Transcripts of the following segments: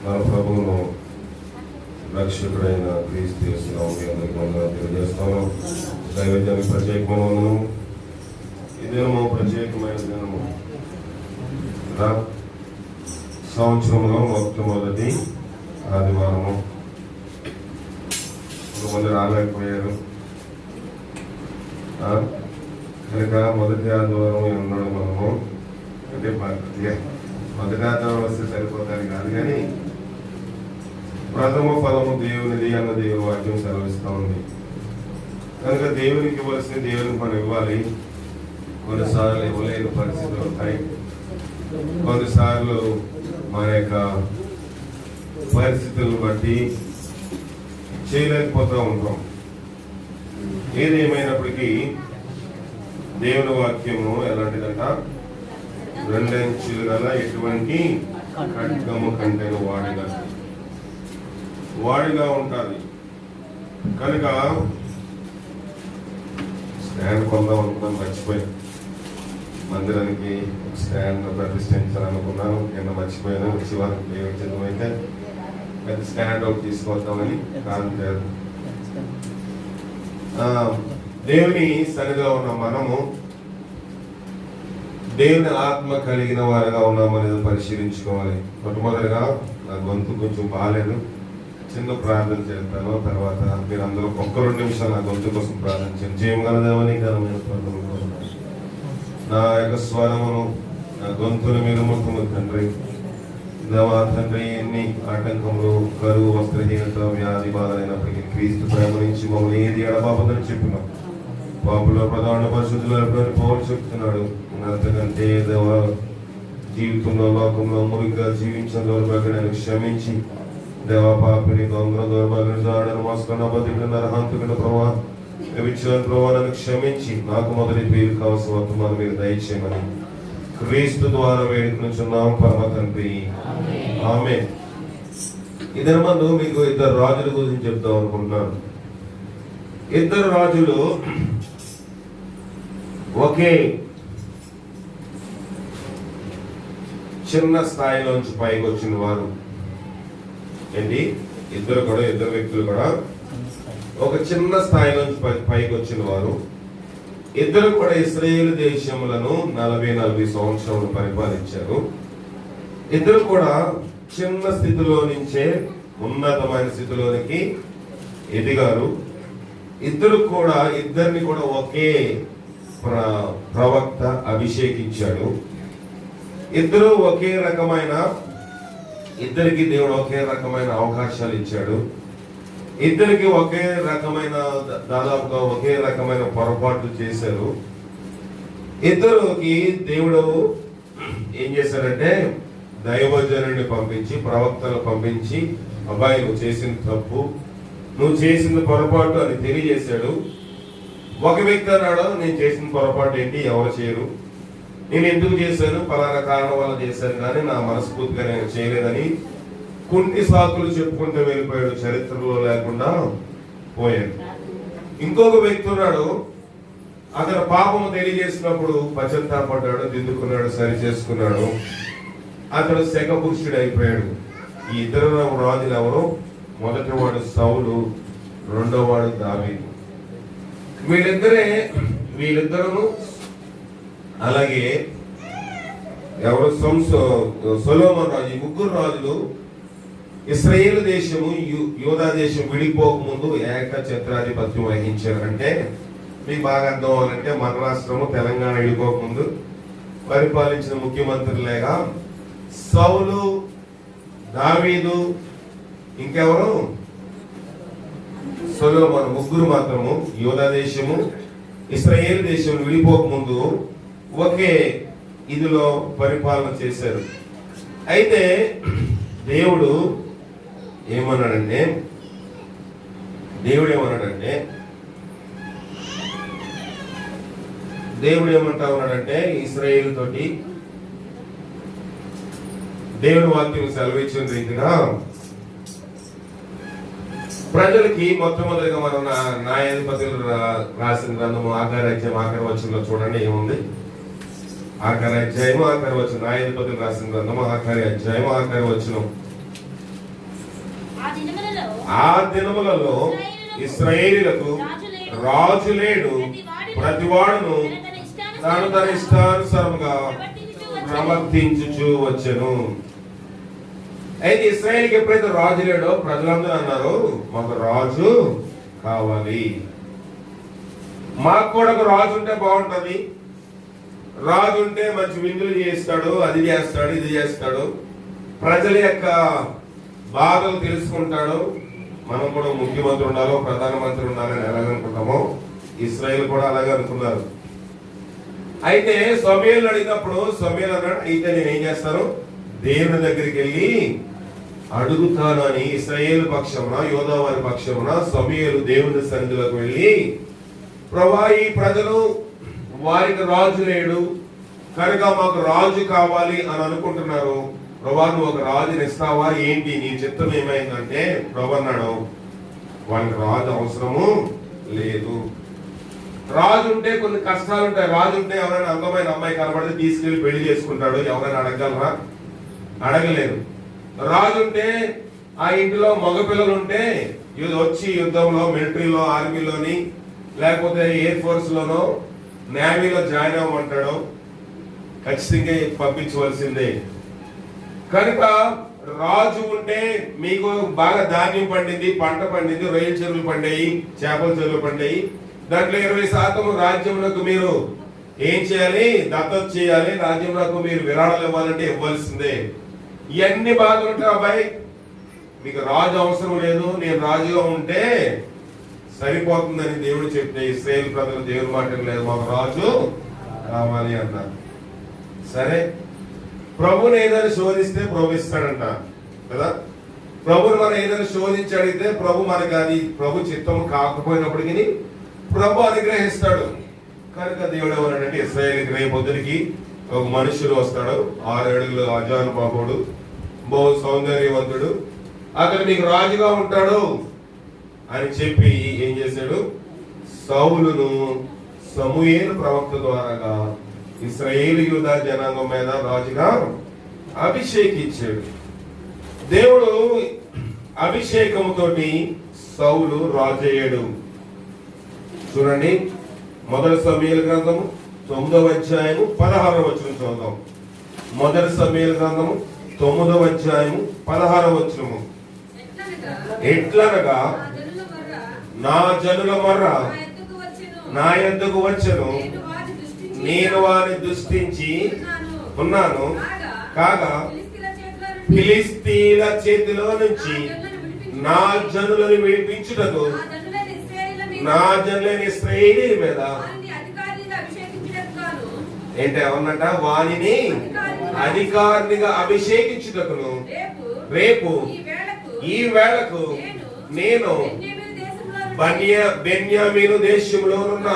మన ప్రభువును రక్షకుడైన క్రీస్తు యేసునామములో మీ అందరికీ వందనాలు తెలియజేస్తాను. దైవజనానికి ప్రత్యేకమైన వందనము. ఈ దినము ప్రత్యేకమైన దినము. సంవత్సరంలో మొట్టమొదటి ఆదివారము. కొంతమంది రాలేకపోయారు కనుక మొదటి ఆదివారం ఉన్నాడు. మనము అంటే మొదటి ఆదివారం వస్తే సరిపోతాను కాదు, కానీ ప్రథమ ఫలము దేవునిది అన్న దేవుని వాక్యం సెలవిస్తూ ఉంది. కనుక దేవునికి ఇవ్వాల్సిన దేవునికి మనం ఇవ్వాలి. కొన్నిసార్లు ఇవ్వలేని పరిస్థితులు ఉంటాయి. కొన్నిసార్లు మన యొక్క పరిస్థితులను బట్టి చేయలేకపోతూ ఉంటాం. ఏదేమైనప్పటికీ దేవుని వాక్యము ఎలాంటిదంట, రెండంచులు గల ఎటువంటి ఖడ్గము కంటెను వాడిగా ఉంటుంది. కనుక స్టాండ్ కొందాం అనుకున్నాను, మర్చిపోయాను. మందిరానికి స్టాండ్ ప్రతిష్ఠించాలనుకున్నాను, కింద మర్చిపోయాను. శివానికి దేవచనమైతే పెద్ద స్టాండ్ ఒకటి తీసుకొద్దామని కాదు. దేవుని సరిగా ఉన్న మనము దేవుని ఆత్మ కలిగిన వారుగా ఉన్నామనేది పరిశీలించుకోవాలి. మొట్టమొదటిగా నా గొంతు కొంచెం బాగాలేదు, చిన్న ప్రార్థన చేస్తాను. తర్వాత మీరు అందరూ ఒక్క 2 నిమిషాలు నా గొంతు కోసం ప్రార్థన చేయండి. జయమగలదేవని ఘనమైన ప్రార్థన నా యొక్క స్వరమును, నా గొంతును మీరు ముట్టుము తండ్రి. దేవా తండ్రి, ఎన్ని ఆటంకములు, కరువు, వస్త్రహీనత, వ్యాధి బాధలైనప్పటికీ క్రీస్తు ప్రేమ నుంచి మమ్మల్ని ఏది ఎడబాపదని చెప్పినాం. పాపుల ప్రధాన పరిశుద్ధులు పౌలు చెప్తున్నాడు, అంతకంటే దేవా జీవితంలో లోకంలో మురిగా జీవించడం ద్వారా నేను క్షమించి దేవా పాపిని, దొంగల, దౌర్భాగ్యం, దాడను, మోసుకున్న బతికిన నరహంతుకున్న ప్రభావ విచ్చిన ప్రభావాలను క్షమించి నాకు మొదటి పేరు కావాల్సిన వర్తమానం మీరు దయచేయమని క్రీస్తు ద్వారా వేడుకుంటున్నాం పరమ తండ్రి, ఆమేన్. ఇద్దరు మందు మీకు 2 రాజుల గురించి చెప్తాం అనుకుంటున్నాను. 2 రాజులు ఒకే చిన్న స్థాయిలోంచి పైకి వచ్చిన వారు. ఏంటి? ఇద్దరు వ్యక్తులు కూడా ఒక చిన్న స్థాయిలోంచి పైకి వచ్చిన వారు. ఇద్దరు కూడా ఇశ్రాయేలు దేశములను 40 సంవత్సరాలు పరిపాలించారు. ఇద్దరు కూడా చిన్న స్థితిలో నుంచే ఉన్నతమైన స్థితిలోనికి ఎదిగారు. ఇద్దరిని కూడా ఒకే ప్రవక్త అభిషేకించాడు. ఇద్దరికి దేవుడు ఒకే రకమైన అవకాశాలు ఇచ్చాడు. ఇద్దరికి దాదాపుగా ఒకే రకమైన పొరపాట్లు చేశారు. ఇద్దరికి దేవుడు ఏం చేశాడంటే దైవజనుడిని పంపించి, ప్రవక్తను పంపించి, అబ్బాయి నువ్వు చేసిన తప్పు, నువ్వు చేసిన పొరపాటు అని తెలియజేశాడు. ఒక వ్యక్తి అన్నాడు, నేను చేసిన పొరపాటు ఏంటి, ఎవరు చేయరు, నేను ఎందుకు చేశాను, పలానా కారణం వల్ల చేశాను, కానీ నా మనస్ఫూర్తిగా నేను చేయలేదని కొన్ని సాకులు చెప్పుకుంటూ వెళ్ళిపోయాడు, చరిత్రలో లేకుండా పోయాడు. ఇంకొక వ్యక్తి ఉన్నాడు, అతను పాపము తెలియజేసినప్పుడు పశ్చాత్తాపడ్డాడు, దిద్దుకున్నాడు, సరి చేసుకున్నాడు, అతడు శక పురుషుడు అయిపోయాడు. ఈ 2 రాజులు ఎవరు? మొదటివాడు సౌలు, రెండోవాడు దావీదు. వీళ్ళిద్దరూ అలాగే ఎవరు? సొలొమోను రాజు. ఈ 3 రాజులు ఇశ్రాయేలు దేశము, యూదా దేశం విడిపోక ముందు ఏకఛత్రాధిపత్యం వహించారంటే మీకు బాగా అర్థం అవ్వాలంటే మన రాష్ట్రము తెలంగాణ విడిపోక ముందు పరిపాలించిన ముఖ్యమంత్రులేగా సౌలు, దావీదు, ఇంకెవరు? సొలొమోను. 3 మాత్రము యూదా దేశము, ఇశ్రాయేలు దేశం విడిపోక ముందు ఒకే ఇదిలో పరిపాలన చేశారు. అయితే దేవుడు ఏమన్నాడంటే ఏమంటా ఉన్నాడంటే ఇశ్రాయేలు తోటి దేవుని వాక్యం సెలవిచ్చిన రీతిగా ప్రజలకి మొట్టమొదటిగా మనం న్యాయాధిపతులు రాసిన గ్రంథము ఆఖరి వచనంలో చూడండి ఏముంది. ఆఖరి వచనం న్యాయాధిపతులు రాసిన గ్రంథము ఆఖరి వచనం ఆ దినములలో ఇశ్రాయేలీయులకు రాజు లేడు, ప్రతివాడును తన ఇష్టానుసారముగా ప్రవర్తించుచు వచ్చెను. అయితే ఇశ్రాయేలుకి ఎప్పుడైతే రాజు లేడో ప్రజలందరూ అన్నారు, మాకు రాజు కావాలి, మాకు కూడా ఒక రాజు ఉంటే బాగుంటది, రాజు ఉంటే మంచి విందులు చేస్తాడు, అది చేస్తాడు, ఇది చేస్తాడు, ప్రజల యొక్క బాధలు తెలుసుకుంటాడు, మనం కూడా ముఖ్యమంత్రి ఉండాలో ప్రధానమంత్రి ఉండాలని ఎలాగనుకుంటామో ఇశ్రాయేలు కూడా అలాగే అనుకున్నారు. అయితే సమూయేలుని అడిగినప్పుడు సమూయేలు అన్నాడు, అయితే నేను ఏం చేస్తాను, దేవుని దగ్గరికి వెళ్ళి అడుగుతాను అని ఇశ్రాయేలు పక్షమున యోధా వారి పక్షమున సమూయేలు దేవుని సన్నిధిలోకి వెళ్ళి, ప్రభువా ఈ ప్రజలు వారికి రాజు లేడు కనుక మాకు రాజు కావాలి అని అనుకుంటున్నారు, ప్రభువా నువ్వు ఒక రాజుని ఇస్తావా ఏంటి, నీ చిత్తం ఏమైందంటే ప్రభు అన్నాడు, వాళ్ళకి రాజు అవసరము లేదు. రాజు ఉంటే కొన్ని కష్టాలు ఉంటాయి. రాజు ఉంటే ఎవరైనా అందమైన అమ్మాయి కనబడితే తీసుకెళ్లి పెళ్లి చేసుకుంటాడు, ఎవరైనా అడగలరా? అడగలేరు. రాజు ఉంటే ఆ ఇంటిలో మగపిల్లలు ఉంటే వచ్చి యుద్ధంలో మిలిటరీలో ఆర్మీలోని లేకపోతే ఎయిర్ ఫోర్స్ లోనో నేవీలో జాయిన్ అవ్వమంటాడు, ఖచ్చితంగా పంపించవలసిందే. కనుక రాజు ఉంటే మీకు బాగా ధాన్యం పండింది, పంట పండింది, రొయ్యల చెరువులు పండాయి, చేపల చెరువులు పండాయి, దాంట్లో 20% రాజ్యంలోకి మీరు ఏం చేయాలి, దత్తత చేయాలి, రాజ్యంలోకి మీరు విరాళాలు ఇవ్వాలంటే ఇవ్వాల్సిందే. ఇవన్నీ బాధలు ఉంటాయి. అబ్బాయి మీకు రాజు అవసరం లేదు, నేను రాజుగా ఉంటే సరిపోతుందని దేవుడు చెప్తే ఇశ్రాయేలు ప్రజలు దేవుని మాట లేదు, మాకు రాజు కావాలి అన్నారు. సరే, ప్రభుని ఏదైనా శోధిస్తే ప్రభు ఇస్తాడంట కదా. ప్రభుని మనం ఏదైనా శోధించి అడిగితే ప్రభు మనకి అది ప్రభు చిత్తం కాకపోయినప్పటికీ ప్రభు అనుగ్రహిస్తాడు. కనుక దేవుడు ఏమన్నాడంటే ఇశ్రాయేలుకి రేపు పొద్దునికి ఒక మనుషుడు వస్తాడు, 6 అడుగులు అజానుబాహుడు, బహు సౌందర్యవంతుడు, అతను మీకు రాజుగా ఉంటాడు అని చెప్పి ఏం చేశాడు, సౌలును సమూయేలు ప్రవక్త ద్వారాగా ఇశ్రాయేలు యూదా జనాంగం మీద రాజుగా అభిషేకించాడు. దేవుడు అభిషేకముతోటి సౌలు రాజు అయ్యాడు. చూడండి, 1 సమూయేలు గ్రంథము 9వ అధ్యాయము 16వ వచనం చూద్దాం. 1 సమూయేలు గ్రంథము 9వ అధ్యాయము 16వ వచనము. ఎట్లనగా నా జనుల మొర్ర నా యొద్దకు వచ్చెను, నేను వారిని దృష్టించి ఉన్నాను, కాగా ఫిలిష్తీయుల చేతిలో నుంచి నా జనులను విడిపించుటకు నా జనులైన ఇశ్రాయేలీయుల మీద ఏంటి ఏమన్నట, వానిని అధికారినిగా అభిషేకించుటకును రేపు ఈ వేళకు నేను బెన్యామీను దేశంలో ఉన్న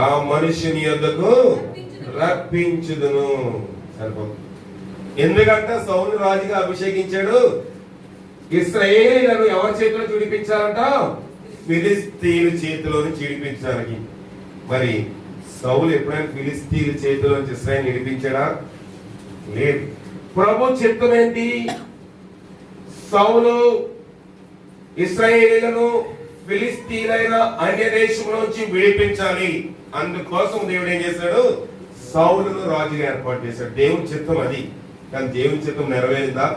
ఆ మనుషుని యొద్దకు రప్పించుదును. సరిపోతుంది. ఎందుకంటే సౌలు రాజుగా అభిషేకించాడు, ఇశ్రాయేలీయులను ఎవరి చేతిలో విడిపించాలంట, ఫిలిష్తీయుల చేతిలోని విడిపించడానికి. మరి సౌలు ఎప్పుడైనా ఫిలిష్తీయుల చేతిలో ఇశ్రాయేలు విడిపించాడా? లేదు. ప్రభు చిత్తం ఏంటి, సౌలు ఇశ్రాయేలీయులను ఫిలిష్తీయులైన అన్య దేశంలోంచి విడిపించాలి. అందుకోసం దేవుడు ఏం చేశాడు, సౌలును రాజుగా ఏర్పాటు చేశాడు. దేవుని చిత్తం అది. కానీ దేవుని చిత్తం నెరవేరిందా?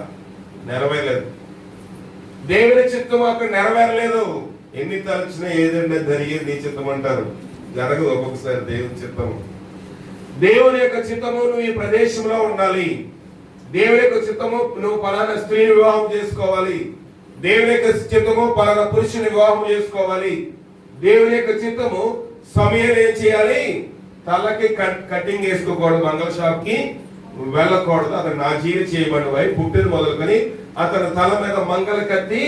నెరవేరలేదు. దేవుని చిత్తం అక్కడ నెరవేరలేదు. ఎన్ని తలచినా ఏదంటే జరిగేది నీ చిత్తం అంటారు, జరగదు ఒక్కొక్కసారి దేవుని చిత్తము. దేవుని యొక్క చిత్తము నువ్వు ఈ ప్రదేశంలో ఉండాలి, దేవుని యొక్క చిత్తము నువ్వు పలానా స్త్రీని వివాహం చేసుకోవాలి, దేవుని యొక్క చిత్తము పలానా పురుషుని వివాహం చేసుకోవాలి, దేవుని యొక్క చిత్తము సమయం ఏం చేయాలి, తలకి కటింగ్ వేసుకోకూడదు, మంగళ షాప్ కి వెళ్ళకూడదు, అతను నాజీరు చేయబడిన వై పుట్టిన మొదలుకొని అతని తల మీద మంగళ కత్తి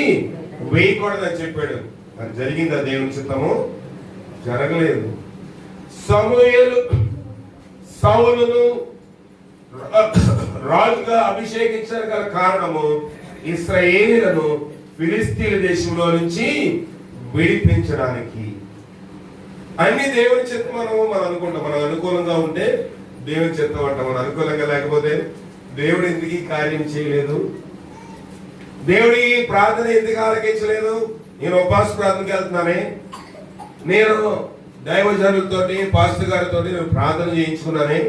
వేయకూడదు అని చెప్పాడు. మరి జరిగిందా దేవుని చిత్తము? జరగలేదు. సమూయేలు సౌలును రాజుగా అభిషేకించడానికి గల కారణము ఇశ్రాయేలీయులను ఫిలిష్తీయుల దేశంలో నుంచి విడిపించడానికి. అన్ని దేవుని చిత్తం మనం అనుకుంటాం. మనం అనుకూలంగా ఉంటే దేవుని చిత్తం అంటాం, మనం అనుకూలంగా లేకపోతే దేవుడు ఎందుకు ఈ కార్యం చేయలేదు. దేవుడి ప్రార్థన ఎందుకు ఆలకించలేదు? నేను ఉపవాస ప్రార్థనకి వెళ్తున్నానే, నేను దైవజనులతో పాస్టర్ గారితో నేను ప్రార్థన చేయించుకున్నానే,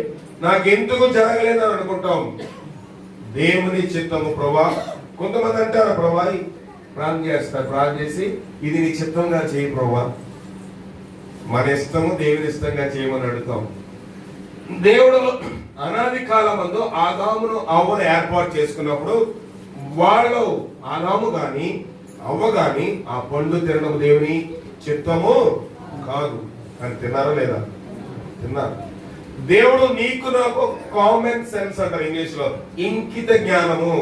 నాకెందుకు జరగలేదు అని అనుకుంటాం. దేవుని చిత్తము ప్రభా. కొంతమంది అంటారు ప్రభా ప్రార్థన చేస్తారు, ప్రార్థన చేసి ఇది నీ చిత్తంగా చేయి ప్రభా. మన ఇష్టము దేవుని ఇష్టంగా చేయమని అడుగుతాం. దేవుడు అనాది కాలమందు ఆదామును అవ్వను ఏర్పాటు చేసుకున్నప్పుడు వాళ్ళు ఆదాము గాని అవ్వ గాని ఆ పండు తినడం దేవుని చిత్తము కాదు. అని తిన్నారా లేదా? తిన్నారు. దేవుడు నీకు నాకు కామన్ సెన్స్ అంటారు ఇంగ్లీష్ లో, ఇంకిత జ్ఞానము.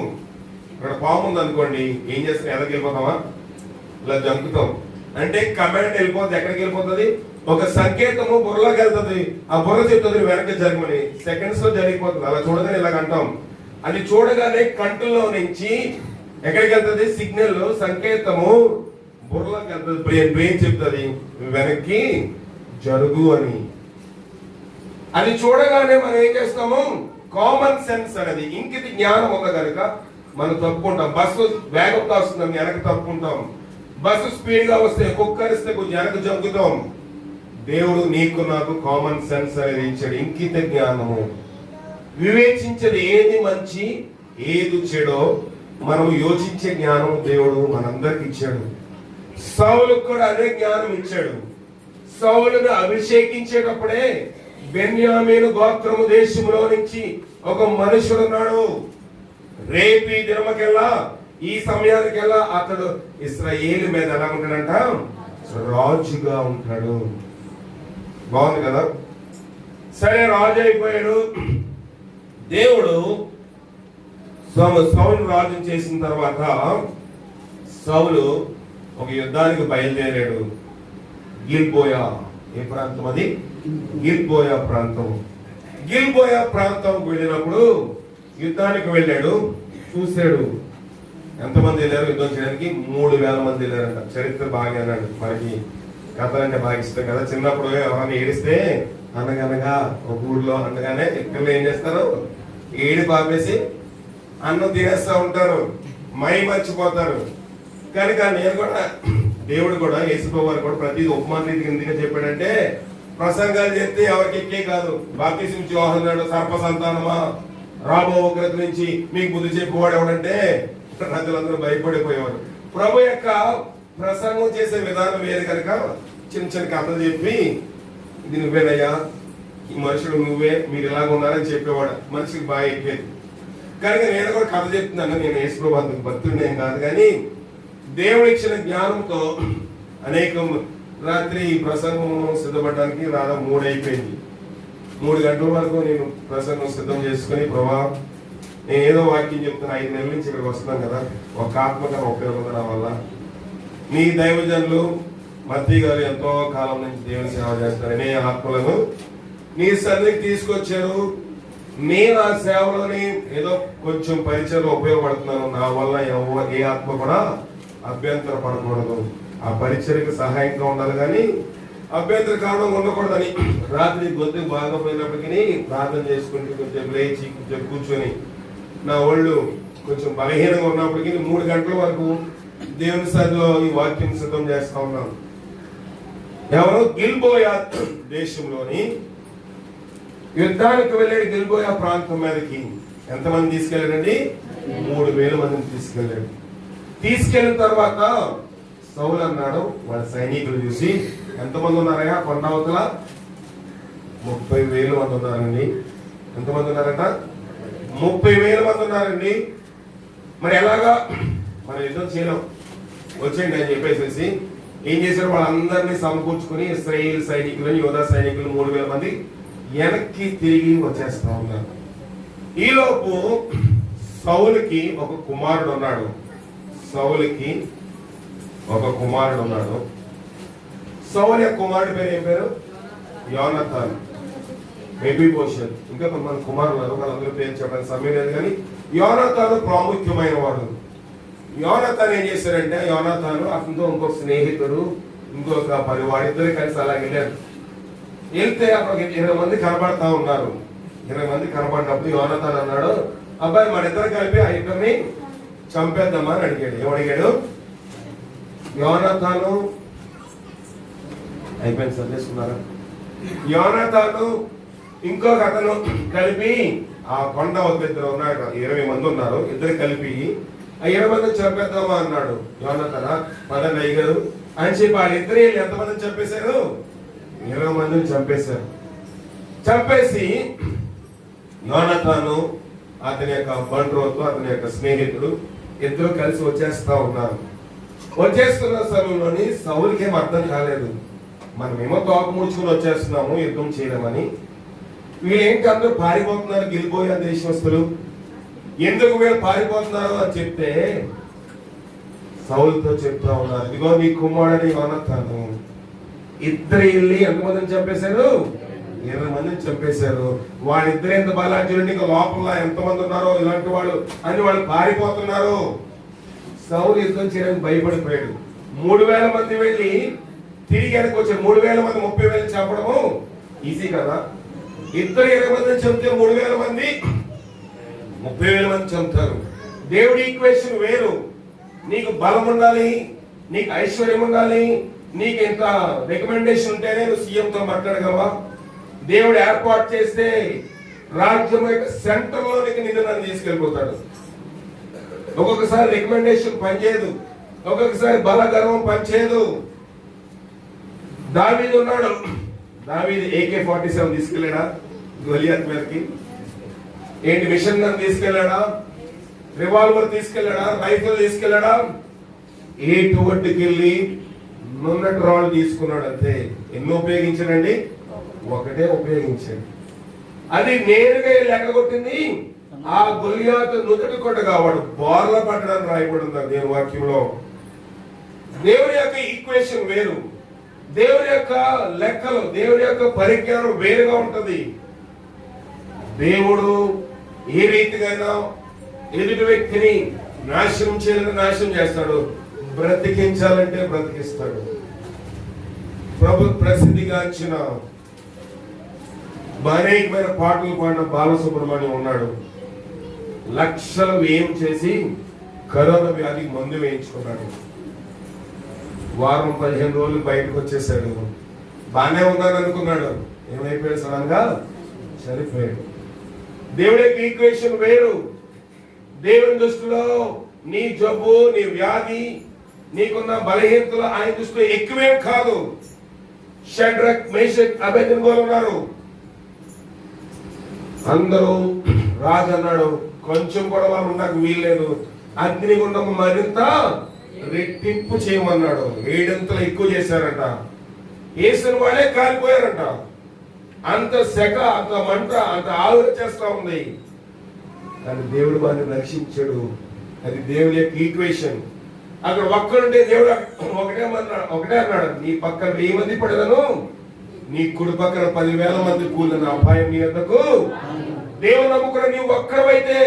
ఇక్కడ పాము ఉంది అనుకోండి, ఏం చేస్తాం? ఎదరికి వెళ్ళిపోతామా? ఇలా జంకుతాం. అంటే కమాండ్ వెళ్ళిపోతుంది. ఎక్కడికి వెళ్ళిపోతుంది? ఒక సంకేతము బుర్రలోకి వెళ్తుంది. ఆ బుర్ర చెప్తుంది వెనక్కి జరగమని. సెకండ్స్ లో జరిగిపోతుంది. అలా చూడగానే ఇలాగ అంటాం. అది చూడగానే కంటిలో నుంచి ఎక్కడికి వెళ్తుంది? సిగ్నల్ సంకేతము బుర్రలోకి వెళ్తుంది. బ్రెయిన్ చెప్తుంది వెనక్కి జరుగు అని. అది చూడగానే మనం ఏం చేస్తాము? కామన్ సెన్స్ అనేది, ఇంకిత జ్ఞానం ఉంది కనుక మనం తప్పుకుంటాం. బస్సు వేగంగా వస్తుందాం, వెనక తప్పుకుంటాం. బస్సు స్పీడ్ గా వస్తే కుక్కరిస్తే కొంచెం వెనక జంకుతాం. దేవుడు నీకు నాకు కామన్ సెన్స్ అనేది ఇచ్చాడు, ఇంకిత జ్ఞానము. వివేచించేది ఏది మంచి ఏది చెడో మనం యోచించే జ్ఞానం దేవుడు మనందరికి ఇచ్చాడు. సౌలుకు కూడా అదే జ్ఞానం ఇచ్చాడు. సౌలును అభిషేకించేటప్పుడే బెన్యామీను గోత్రము దేశంలో నుంచి ఒక మనుషుడు ఉన్నాడు. రేపు ఈ దినమకెల్లా ఈ సమయానికెల్లా అతడు ఇశ్రాయేలు మీద ఎలా ఉంటాడంట? రాజుగా ఉంటాడు. బాగుంది కదా? సరే, రాజు అయిపోయాడు. దేవుడు సౌలు రాజు చేసిన తర్వాత సౌలు ఒక యుద్ధానికి బయలుదేరాడు. గిల్బోయా, ఏ ప్రాంతం అది? గిల్బోయా ప్రాంతం. గిల్బోయా ప్రాంతం వెళ్ళినప్పుడు యుద్ధానికి వెళ్ళాడు. చూశాడు ఎంతమంది వెళ్ళారు యుద్ధం చేయడానికి? 3000 మంది వెళ్ళారంట. చరిత్ర బాగా అన్నాడు. మనకి కథలంటే బాగా ఇష్టం కదా. చిన్నప్పుడు ఎవరైనా ఏడిస్తే అనగనగా ఒక ఊళ్ళో అనగానే ఇక్కడ ఏం చేస్తారు? ఏడి పాపేసి అన్నం తినేస్తా ఉంటారు, మై మర్చిపోతారు. కనుక నేను కూడా, దేవుడు కూడా, యేసుప్రభువు వారు కూడా ప్రతి ఉపమాన రీతికి ఎందుకు చెప్పాడంటే, ప్రసంగాలు చెప్తే ఎవరికి ఎక్కే కాదు. బాప్తిసం ఇచ్చి యోహాను సర్ప సంతానమా, రాబో ఉగ్రత నుంచి మీకు బుద్ధి చెప్పేవాడు ఎవడంటే ప్రజలందరూ భయపడిపోయేవారు. ప్రభు యొక్క ప్రసంగం చేసే విధానం వేరు కనుక చిన్న చిన్న కథలు చెప్పి, ఇది నువ్వేనయ్యా, ఈ మనుషుడు నువ్వే, మీరు ఇలాగ ఉన్నారని చెప్పేవాడు. మనిషికి బాగా ఎక్కేది. కనుక నేను కూడా కథ చెప్తున్నాను. నేను యేసుప్రభువుకి భక్తుడినేం కాదు, కానీ దేవుడు ఇచ్చిన జ్ఞానంతో అనేకం. రాత్రి ఈ ప్రసంగం సిద్ధపడడానికి దాదాపు 3 అయిపోయింది. 3 గంటల వరకు నేను ప్రసంగం సిద్ధం చేసుకుని, ప్రభా నేను ఏదో వాక్యం చెప్తున్నా, 5 నెలల నుంచి ఇక్కడికి వస్తున్నాను కదా, ఒక ఆత్మకర ఉపయోగం నా వల్ల. నీ దైవజనులు మత్తీ గారు ఎంతో కాలం నుంచి దేవుని సేవ చేస్తారు. నీ ఆత్మలను నీ సన్నిధికి తీసుకొచ్చారు. నేను ఆ సేవలోని ఏదో కొంచెం పరిచయం ఉపయోగపడుతున్నాను. నా వల్ల ఏ ఆత్మ కూడా అభ్యంతర పడకూడదు. ఆ పరిచయకు సహాయంగా ఉండాలి, కానీ అభ్యంతర కారణంగా ఉండకూడదని రాత్రి గొంతు బాగా పోయినప్పటికీ ప్రార్థన చేసుకుంటూ కొంచెం లేచి కొంచెం కూర్చొని, నా ఒళ్ళు కొంచెం బలహీనంగా ఉన్నప్పటికీ 3 గంటల వరకు దేవుని సన్నిధిలో ఈ వాక్యం సిద్ధం చేస్తా ఉన్నాను. ఎవరు? గిల్బోయా దేశంలోని యుద్ధానికి వెళ్ళాడు. గిల్బోయా ప్రాంతం మీదకి ఎంతమంది తీసుకెళ్ళాడండి? 3000 మందిని తీసుకెళ్ళాడు. తీసుకెళ్ళిన తర్వాత సౌలు అన్నాడు వాళ్ళ సైనికులు చూసి, ఎంతమంది ఉన్నారయ్యా కొండ అవతల? 30,000 మంది ఉన్నారండి. ఎంతమంది ఉన్నారట? 30,000 మంది ఉన్నారండి. మరి ఎలాగా మనం యుద్ధం చేయలేం, వచ్చేయండి అని చెప్పేసి ఏం చేశారు? వాళ్ళందరినీ సమకూర్చుకుని ఇశ్రాయేలు సైనికులు, యోధా సైనికులు 3,000 మంది వెనక్కి తిరిగి వచ్చేస్తా ఉన్నారు. ఈలోపు సౌలుకి ఒక కుమారుడు ఉన్నాడు. సౌలుకి ఒక కుమారుడు ఉన్నాడు. సౌలు యొక్క కుమారుడి పేరు ఏం పేరు? యోనతాన్, మెఫీబోషెత్. ఇంకా కొంతమంది కుమారులు ఉన్నారు, వాళ్ళందరూ పేరు చెప్పడానికి సమయం లేదు, కానీ యోనతాను ప్రాముఖ్యమైన వాడు. యోనతాన్ ఏం చేశారంటే, యోనతాను అతనితో ఇంకొక స్నేహితుడు, ఇంకొక పరివాడిద్దరు కలిసి అలా వెళ్ళారు. వెళ్తే అక్కడ 20 మంది కనబడతా ఉన్నారు. 20 మంది కనబడినప్పుడు యోనతాన్ అన్నాడు, అబ్బాయి మన ఇద్దరు కలిపి ఆ ఇద్దరిని చంపేద్దామా అని అడిగాడు. ఏమడిగాడు? యోనాతాను అయిపోయింది, చదివేసుకున్నారా? యోనాతాను ఇంకొక అతను కలిపి ఆ కొండ ఒక ఇద్దరు ఉన్నారు, 20 మంది ఉన్నారు, ఇద్దరు కలిపి ఆ 20 మందిని చంపేద్దామా అన్నాడు. యోనాతాన పదండి అయ్యారు అని చెప్పి వాళ్ళిద్దరు ఎంతమందిని చంపేశారు? 20 మందిని చంపేశారు. చంపేసి యోనాతాను అతని యొక్క బండ్రోతు అతని యొక్క స్నేహితుడు ఇద్దరు కలిసి వచ్చేస్తా ఉన్నారు. వచ్చేస్తున్న సమయంలోని సౌలుకి ఏం అర్థం కాలేదు. మనమేమో తోక ముడుచుకుని వచ్చేస్తున్నాము యుద్ధం చేయలేమని, వీళ్ళేంటి అందరూ పారిపోతున్నారు గెలిపోయే దేశస్తులు, ఎందుకు వీళ్ళు పారిపోతున్నారు అని చెప్తే సౌలుతో చెప్తా ఉన్నారు, ఇదిగో నీ కుమారుడని యోనాతాను ఇద్దరు వెళ్ళి ఎంతమందిని చంపేశారు? 20 మందిని చంపేశారు. వాళ్ళిద్దరు ఎంత బలాఢ్యులు, ఇంకా లోపల ఎంతమంది ఉన్నారో ఇలాంటి వాళ్ళు అని వాళ్ళు పారిపోతున్నారు. సౌలు యుద్ధం చేయడానికి భయపడిపోయాడు. 3000 మంది వెళ్ళి తిరిగి వెనక్కి వచ్చారు. 3000 మంది 30,000 చంపడము ఈజీ కదా. ఇద్దరు 20 మందిని చంపితే 3000 మంది 30,000 మంది చంపుతారు. దేవుడి ఈక్వేషన్ వేరు. నీకు బలం ఉండాలి, నీకు ఐశ్వర్యం ఉండాలి, నీకు ఎంత రికమెండేషన్ ఉంటేనే నువ్వు సీఎంతో మాట్లాడగలవా? దేవుడు ఏర్పాటు చేస్తే రాజ్యం యొక్క సెంటర్ లోనికి నిన్ను నన్ను తీసుకెళ్ళిపోతాడు. ఒక్కొక్కసారి రికమెండేషన్ పనిచేయదు, ఒక్కొక్కసారి బల గర్వం పనిచేయదు. దావీదు ఉన్నాడు, దావీదు AK-47 తీసుకెళ్ళాడా గొలియాత్ మీదకి? ఏంటి మిషన్ గన్ తీసుకెళ్ళాడా? రివాల్వర్ తీసుకెళ్ళాడా? రైఫిల్ తీసుకెళ్ళాడా? ఎటువంటికి వెళ్ళి నున్నటి రాళ్ళు తీసుకున్నాడు అంతే. ఎన్ని ఉపయోగించాడండి? ఒకటే ఉపయోగించాడు. అది నేరుగా లెక్కగొట్టింది ఆ గొలియాతు నుదుటి కొట్టగా వాడు బోర్ల పట్టడానికి రాయబడింది దేవుని వాక్యంలో. దేవుని యొక్క ఈక్వేషన్ వేరు, దేవుని యొక్క లెక్కలు, దేవుని యొక్క పరిజ్ఞానం వేరుగా ఉంటది. దేవుడు ఏ రీతిగా ఎదుటి వ్యక్తిని నాశనం చేయాలని నాశనం చేస్తాడు, బ్రతికించాలంటే బ్రతికిస్తాడు. ప్రభు ప్రసిద్ధిగాంచిన అనేకమైన పాటలు పాడిన బాలసుబ్రహ్మణ్యం ఉన్నాడు. లక్షల వ్యయం చేసి కరోనా వ్యాధికి మందు వేయించుకున్నాడు. వారం 15 రోజులు బయటకు వచ్చేసాడు. బానే ఉన్నాను అనుకున్నాడు, ఏమైపోయాడు? సడన్ గా చనిపోయాడు. దేవుడి యొక్క ఈక్వేషన్ వేరు. దేవుని దృష్టిలో నీ జబ్బు, నీ వ్యాధి, నీకున్న బలహీనతలు ఆయన దృష్టిలో ఎక్కువేం కాదు. షడ్రక్, మేషక్, అబేద్నెగోలు ఉన్నారు. అందరూ రాజు అన్నాడు, కొంచెం కూడా వాళ్ళు ఉండకు వీల్లేదు, అగ్నిగుండం మరింత రెట్టింపు చేయమన్నాడు. 7 అంతలు ఎక్కువ చేశారంట. వేసిన వాళ్ళే కాలిపోయారంట. అంత సెగ, అంత మంట, అంత ఆవిరి చేస్తా ఉంది. కానీ దేవుడు వారిని రక్షించాడు. అది దేవుని యొక్క ఈక్వేషన్. అక్కడ ఒక్కడుంటే దేవుడు ఒకటే అన్నాడు, నీ పక్కన 1000 మంది పడదను, నీ కుడి పక్కన 10,000 మంది కూలిన అపాయం నీ వద్దకు. దేవుడు నమ్ముకున్న నీవు ఒక్కడవైతే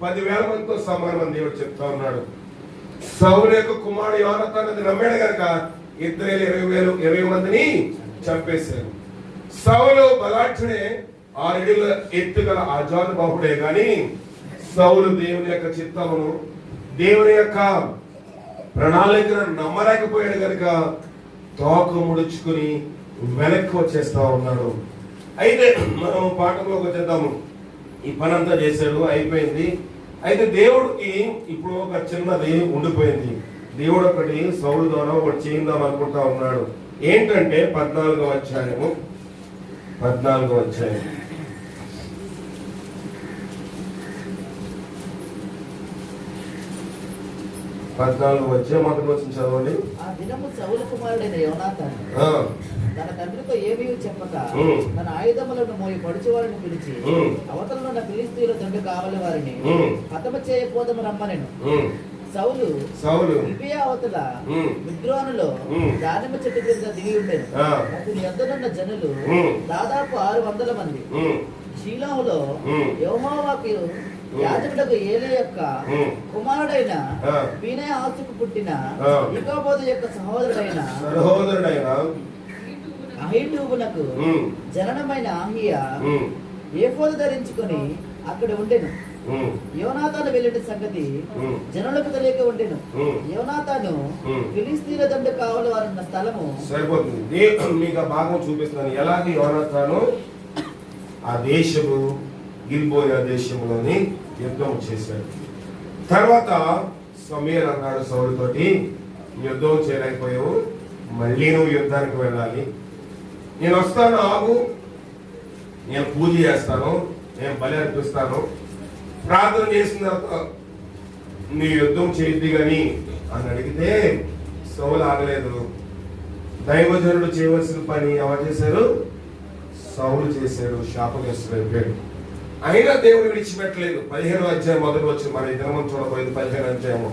10,000 మందితో సమానం అని దేవుడు చెప్తా ఉన్నాడు. సౌలు యొక్క కుమారుడు యోనాతాను నమ్మాడు కనుక ఇద్దరు 20 మందిని చంపేశారు. సౌలు బలాఢ్యుడే, 6 అడుగుల ఎత్తుగల ఆజానుబాహుడే గాని సౌలు దేవుని యొక్క చిత్తమును, దేవుని యొక్క ప్రణాళికను నమ్మలేకపోయాడు కనుక తోక ముడుచుకుని వెనక్కి వచ్చేస్తా ఉన్నాడు. అయితే మనం పాఠంలోకి వచ్చేద్దాము. ఈ పని అంతా చేశాడు, అయిపోయింది. అయితే దేవుడికి ఇప్పుడు ఒక చిన్నది ఉండిపోయింది. దేవుడు ఒకటి సౌలు ద్వారా ఒకటి చేద్దాం అనుకుంటా ఉన్నాడు. ఏంటంటే 14వ అధ్యాయము 14వ అధ్యాయం మొదటి వచ్చిన చదవండి. ఆ దినము సౌలు కుమారుడైన యోనాతాను తన తండ్రితో ఏమీ చెప్పక తన ఆయుధములను మోయి పడుచువారిని పిలిచి అవతలలో ఉన్న ఫిలిష్తీయుల తండ్రి కావలి వారిని హతము చేయపోదము రమ్మనెను. సౌలు గిబియా అవతల మిద్రోనులో దానిమ్మ చెట్టు క్రింద దిగి ఉండెను. అతని యొద్దనున్న జనులు దాదాపు 600 మంది. షీలోహులో యెహోవాకు యాజకుడకు ఏలీ యొక్క కుమారుడైన ఫీనెహాసుకు పుట్టిన ఇకోబోదు యొక్క సహోదరుడైన అహీటూబునకు జననమైన ఆహియా ఏఫోదు ధరించుకొని అక్కడ ఉండెను. యోనాతాను వెళ్ళిన సంగతి జనులకు తెలియక ఉండెను. యోనాతాను ఫిలిస్తీన్ల దండు కావలి వారున్న స్థలము సరిపోతుంది. మీకు ఆ భాగం చూపిస్తాను. ఎలాగే యోనాతాను ఆ దేశము గిల్బోయా దేశంలోని యుద్ధం చేశాడు. తర్వాత సమూయేలు అన్నాడు సౌలుతోటి, యుద్ధం చేయలేకపోయావు, మళ్ళీ నువ్వు యుద్ధానికి వెళ్ళాలి, నేను వస్తాను, ఆగు, నేను పూజ చేస్తాను, నేను బలి అర్పిస్తాను, ప్రార్థన చేసిన తర్వాత నీ యుద్ధం చేయద్ది గాని అని అడిగితే సౌలు ఆగలేదు. దైవజనుడు చేయవలసిన పని ఎవరు చేశారు? సౌలు చేశాడు. శాపగ్రస్తుడు అయిపోయాడు. అయినా దేవుడు విడిచిపెట్టలేదు. 15వ అధ్యాయం మొదలు వచ్చి మన దినమం చూడబోయేది 15వ అధ్యాయం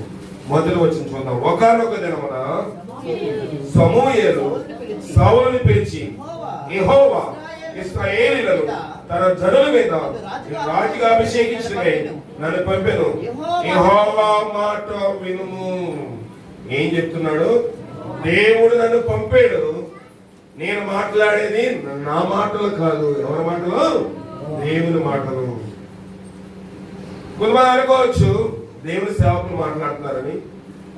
మొదలు వచ్చి చూద్దాం. ఒకానొక దినమున సమూయేలు సౌలుని పిలిచి, యెహోవా ఇశ్రాయేలీయులను తన జనుల మీద రాజుగా అభిషేకించడమే నన్ను పంపెను. యెహోవా మాట వినుము. ఏం చెప్తున్నాడు? దేవుడు నన్ను పంపాడు. నేను మాట్లాడేది నా మాటలు కాదు. ఎవరి మాటలు? దేవుని మాటలు. కొంతమంది అనుకోవచ్చు దేవుని సేవకులు మాట్లాడుతున్నారని,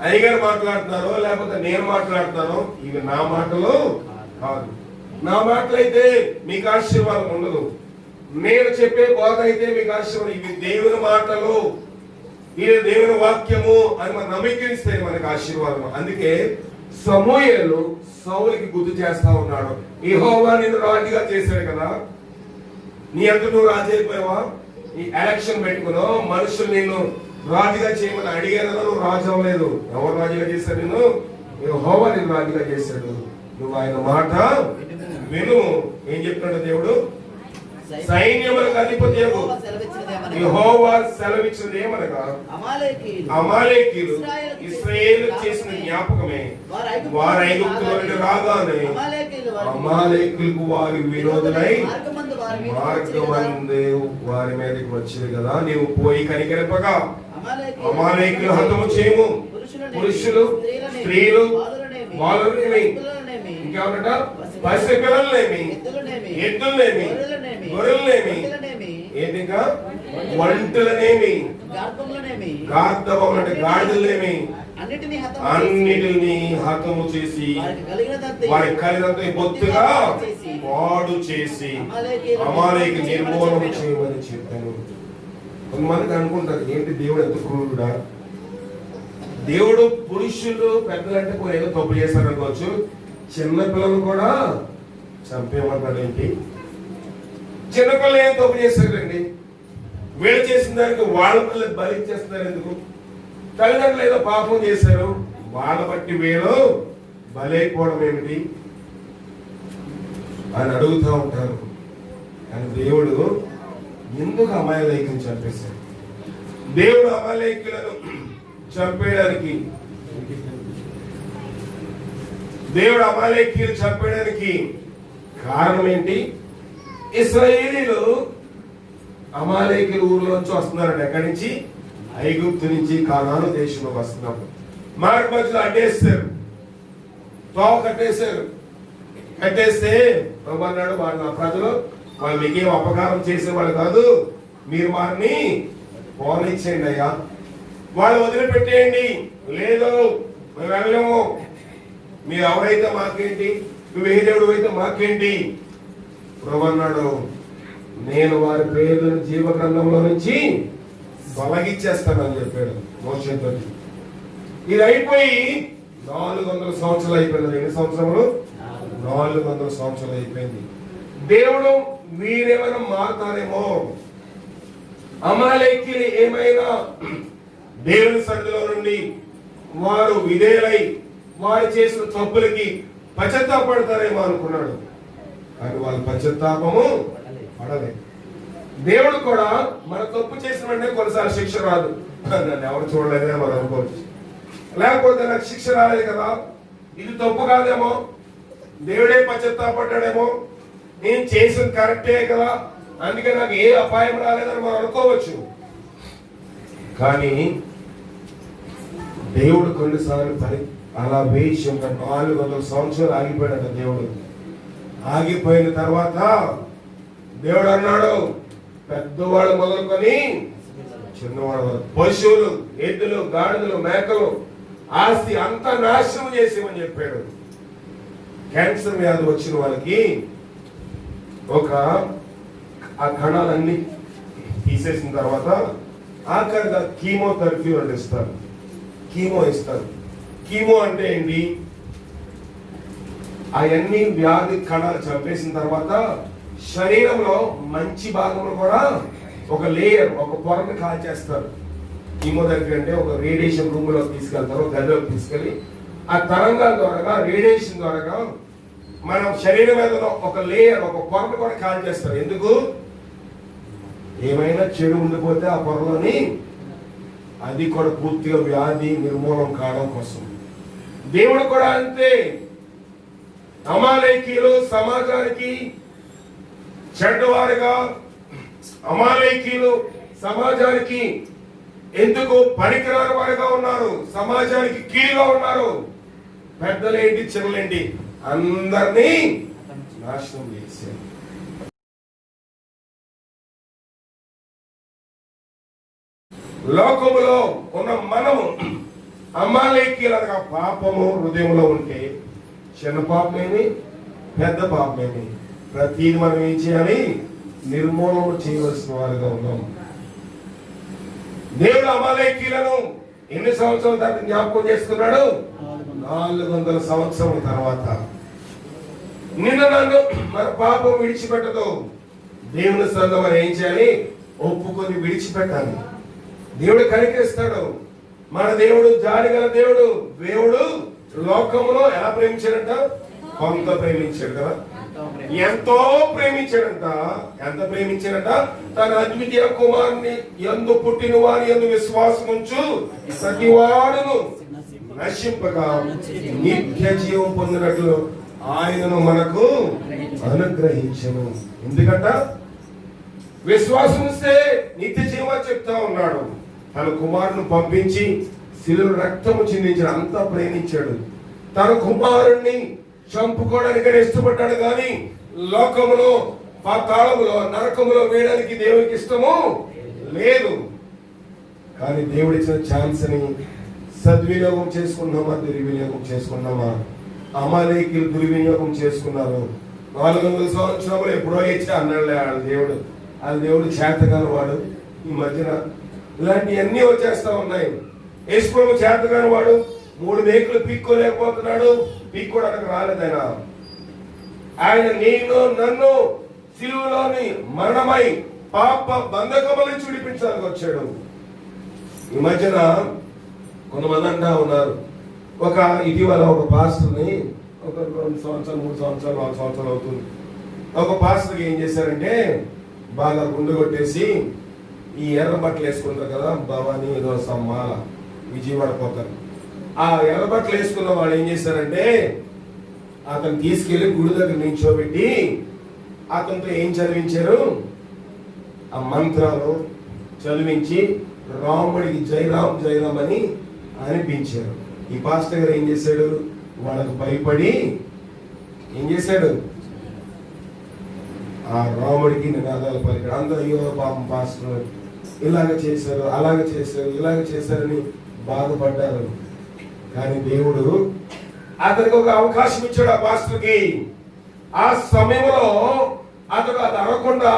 అయ్యగారు మాట్లాడుతున్నారో లేకపోతే నేను మాట్లాడుతానో, ఇవి నా మాటలు కాదు. నా మాటలు అయితే మీకు ఆశీర్వాదం ఉండదు. నేను చెప్పే బోధ అయితే మీకు ఆశీర్వాదం. ఇవి దేవుని మాటలు, ఇది దేవుని వాక్యము అని మనం నమ్మకిస్తే మనకు ఆశీర్వాదం. అందుకే సమూయేలు సౌలుకి గుర్తు చేస్తా ఉన్నాడు. యెహోవా నిన్ను రాజుగా చేశాడు కదా, నీ అంత నువ్వు రాజు అయిపోయావా? ఈ ఎలక్షన్ పెట్టుకున్నావు, మనుషులు నిన్ను రాజుగా చేయమని అడిగారు, నువ్వు రాజు అవ్వలేదు. ఎవరు రాజుగా చేశాడు? నిన్ను యెహోవా నిన్ను రాజుగా చేశాడు. నువ్వు ఆయన మాట విను. ఏం చెప్తున్నాడు దేవుడు? సైన్యములకు అధిపతి యెహోవా సెలవిచ్చినది ఏమనగా, అమాలేకీయులు ఇశ్రాయేలు చేసిన జ్ఞాపకమే వారు ఐగుప్తులో నుండి రాగానే అమాలేకీయులకు వారి విరోధులై మార్గమందు వారి మీదకి వచ్చింది కదా, నీవు పోయి కనికరింపగా అమాలేకీయులు హతము చేయము. పురుషులు, స్త్రీలు, బాలురనేమి, ఇంకేమన్నట, పసి పిల్లలనేమి, ఎద్దులనేమి, గొర్రెలనేమి, ఏంటిగా ఒంటెలనేమి, గార్ధవం అంటే గాడిదలనేమి, అన్నిటిని హతము చేసి వారి కలిగినంత బొత్తుగా పాడు చేసి అమాలేకి నిర్మూలన చేయమని చెప్పాను. కొంతమందికి అనుకుంటారు, ఏంటి దేవుడు ఎంత క్రూరుడా? దేవుడు పురుషులు పెద్దలంటే కొన్ని ఏదో తప్పు చేశారు అనుకోవచ్చు, చిన్నపిల్లలు కూడా చంపేయమంటాడు. ఏంటి చిన్నపిల్లలు ఏం తప్పు చేశారండి? వీళ్ళు చేసిన దానికి వాళ్ళ పిల్లలు బలిచ్చేస్తున్నారు ఎందుకు? తల్లిదండ్రులు ఏదో పాపం చేశారు, వాళ్ళ బట్టి వీళ్ళు బలైపోవడం ఏమిటి అని అడుగుతూ ఉంటారు. కానీ దేవుడు ఎందుకు అమాయకులను చంపేశాడు? దేవుడు అమాయకులను చంపేయడానికి, దేవుడు అమాలేకీయులు చంపేయడానికి కారణం ఏంటి? ఇశ్రాయేలీయులు అమాలేకీయుల ఊర్లోంచి వస్తున్నారండి. ఎక్కడి నుంచి? ఐగుప్తు నుంచి కానాను దేశంలోకి వస్తున్నప్పుడు మార్గ మధ్యలో అడ్డేస్తారు, తోవ కట్టేశారు. కట్టేస్తే అన్నాడు, వాడు నా ప్రజలు, వాళ్ళు మీకేం అపకారం చేసేవాళ్ళు కాదు, మీరు వారిని పోనిచ్చేయండి అయ్యా, వాళ్ళు వదిలిపెట్టేయండి. లేదు మేము వెళ్ళలేము, మీరు ఎవరైతే మాకేంటి, నువ్వు ఏ దేవుడు అయితే మాకేంటి. ప్రభు అన్నాడు, నేను వారి పేర్లను జీవ గ్రంథంలో నుంచి తొలగించేస్తానని చెప్పాడు మోషేతో. ఇది అయిపోయి 400 సంవత్సరాలు అయిపోయింది. ఎన్ని సంవత్సరములు? 400 సంవత్సరాలు అయిపోయింది. దేవుడు వీరేమైనా మారుతారేమో, అమాలేకీయులు ఏమైనా దేవుని సన్నిధిలో నుండి వారు విధేయులై వారు చేసిన తప్పులకి పశ్చాత్తాపడతారేమో అనుకున్నాడు. కానీ వాళ్ళ పశ్చాత్తాపము పడలేదు. దేవుడు కూడా మన తప్పు చేసిన వెంటనే కొన్నిసార్లు శిక్ష రాదు. నన్ను ఎవరు చూడలేదే మనం అనుకోవచ్చు, లేకపోతే నాకు శిక్ష రాలేదు కదా, ఇది తప్పు కాదేమో, దేవుడే పశ్చాత్తాపడ్డాడేమో, నేను చేసింది కరెక్టే కదా, అందుకే నాకు ఏ అపాయం రాలేదని మనం అనుకోవచ్చు. కానీ దేవుడు కొన్నిసార్లు అలా వేసి 400 సంవత్సరాలు ఆగిపోయాడు. దేవుడు ఆగిపోయిన తర్వాత దేవుడు అన్నాడు, పెద్దవాళ్ళు మొదలుకొని చిన్నవాడు వరకు, పశువులు, ఎద్దులు, గాడిదలు, మేకలు, ఆస్తి అంతా నాశనం చేసేమని చెప్పాడు. క్యాన్సర్ వ్యాధి వచ్చిన వాళ్ళకి ఆ కణాలన్నీ తీసేసిన తర్వాత ఆఖరిగా కీమోథెరపీ అని ఇస్తారు. కీమో ఇస్తారు. కీమో అంటే ఏంటి? అవన్నీ వ్యాధి కణాలు చంపేసిన తర్వాత శరీరంలో మంచి భాగంలో కూడా ఒక లేయర్, ఒక పొరను కాల్చేస్తారు. కీమోథెరపీ అంటే ఒక రేడియేషన్ రూమ్ లో తీసుకెళ్తారు, గదిలోకి తీసుకెళ్లి ఆ తరంగాల ద్వారా, రేడియేషన్ ద్వారా మనం శరీరం మీద ఒక లేయర్, ఒక పొరను కూడా కాల్చేస్తారు. ఎందుకు? ఏమైనా చెడు ఉండిపోతే ఆ పొరలోని అది కూడా పూర్తిగా వ్యాధి నిర్మూలన కావడం కోసం. దేవుడు కూడా అంతే. అమాలేకీయులు సమాజానికి చెడ్డవారుగా, అమాలేకీయులు సమాజానికి ఎందుకు పనికిరాని వారుగా ఉన్నారు, సమాజానికి కీడుగా ఉన్నారు. పెద్దలేంటి, చిన్నలేంటి అందరినీ నాశనం చేశారు. లోకములో ఉన్న మనము అమాలేకీయులుగా పాపము హృదయంలో ఉంటే చిన్న పాపమేమి, పెద్ద పాపమేమి, ప్రతిది మనం ఏం చేయాలి? నిర్మూలన చేయవలసిన వారుగా ఉన్నాం. దేవుడు అమాలేకీయులను ఎన్ని సంవత్సరాల తర్వాత జ్ఞాపకం చేసుకున్నాడు? 400 సంవత్సరాల తర్వాత. నిన్న నన్ను మన పాపం విడిచిపెట్టదు. దేవుని సంఘం మనం ఏం చేయాలి? ఒప్పుకొని విడిచిపెట్టాలి. దేవుడు కనికరిస్తాడు. మన దేవుడు జాలిగల దేవుడు. దేవుడు లోకములో ఎలా ప్రేమించాడంట? కొంత ప్రేమించాడు కదా, ఎంతో ప్రేమించాడంట. ఎంత ప్రేమించాడంట? తన అద్వితీయ కుమారుని యందు పుట్టిన వారి యందు విశ్వాసం ఉంచు ప్రతి వాడును నశింపగా నిత్య జీవం పొందినట్లు ఆయనను మనకు అనుగ్రహించను. ఎందుకంట? విశ్వాసం ఇస్తే నిత్య జీవం చెప్తా ఉన్నాడు. తన కుమారుని పంపించి శిలువ రక్తము చిందించిన అంతా ప్రేమించాడు. తన కుమారుణ్ణి చంపుకోవడానికి ఇష్టపడ్డాడు, కానీ లోకములో, పాతాళములో, నరకములో వేయడానికి దేవునికి ఇష్టము లేదు. కానీ దేవుడిచ్చిన ఛాన్స్ ని సద్వినియోగం చేసుకున్నామా, దుర్వినియోగం చేసుకున్నామా? అమాలేకీయులు దుర్వినియోగం చేసుకున్నారు. 400 సంవత్సరాలు ఎప్పుడో ఇచ్చా అన్నాడులే దేవుడు. ఆ దేవుడు చేతగాని వాడు. ఈ మధ్యన ఇలాంటివన్నీ వచ్చేస్తా ఉన్నాయి. యేసుప్రభు చేతగాని వాడు. 3 మేకులు పీక్కోలేకపోతున్నాడు. పీక్కోవడానికి రాలేదు ఆయన. నేను నన్ను సిలువలోని మరణమై పాప బంధకముల నుంచి విడిపించడానికి వచ్చాడు. ఈ మధ్యన కొంతమంది అంటా ఉన్నారు, ఇటీవల ఒక పాస్టర్ని, ఒక 2 సంవత్సరాలు 3 సంవత్సరాలు 4 సంవత్సరాలు అవుతుంది, ఒక పాస్టర్కి ఏం చేశారంటే బాగా గుండు కొట్టేసి ఈ ఎర్ర బట్టలు వేసుకుంటారు కదా, భవానీ ఏదో సమ్మాల విజయవాడ పోతారు. ఆ ఎర్ర బట్టలు వేసుకున్న వాళ్ళు ఏం చేశారంటే అతను తీసుకెళ్లి గుడి దగ్గర నించోబెట్టి అతనితో ఏం చదివించారు? ఆ మంత్రాలు చదివించి రాముడికి జయరాం జయరాం అని అనిపించారు. ఈ పాస్టర్ గారు ఏం చేశాడు? వాళ్ళకు భయపడి ఏం చేశాడు? ఆ రాముడికి నినాదాలు పలికాడు. అందరూ అయ్యో పాపం పాస్టర్ ఇలాగ చేశారు, అలాగ చేశారు, ఇలాగ చేశారని బాధపడ్డారు. కానీ దేవుడు అతనికి ఒక అవకాశం ఇచ్చాడు. ఆ పాస్టర్కి ఆ సమయంలో అతడు అది అనకుండా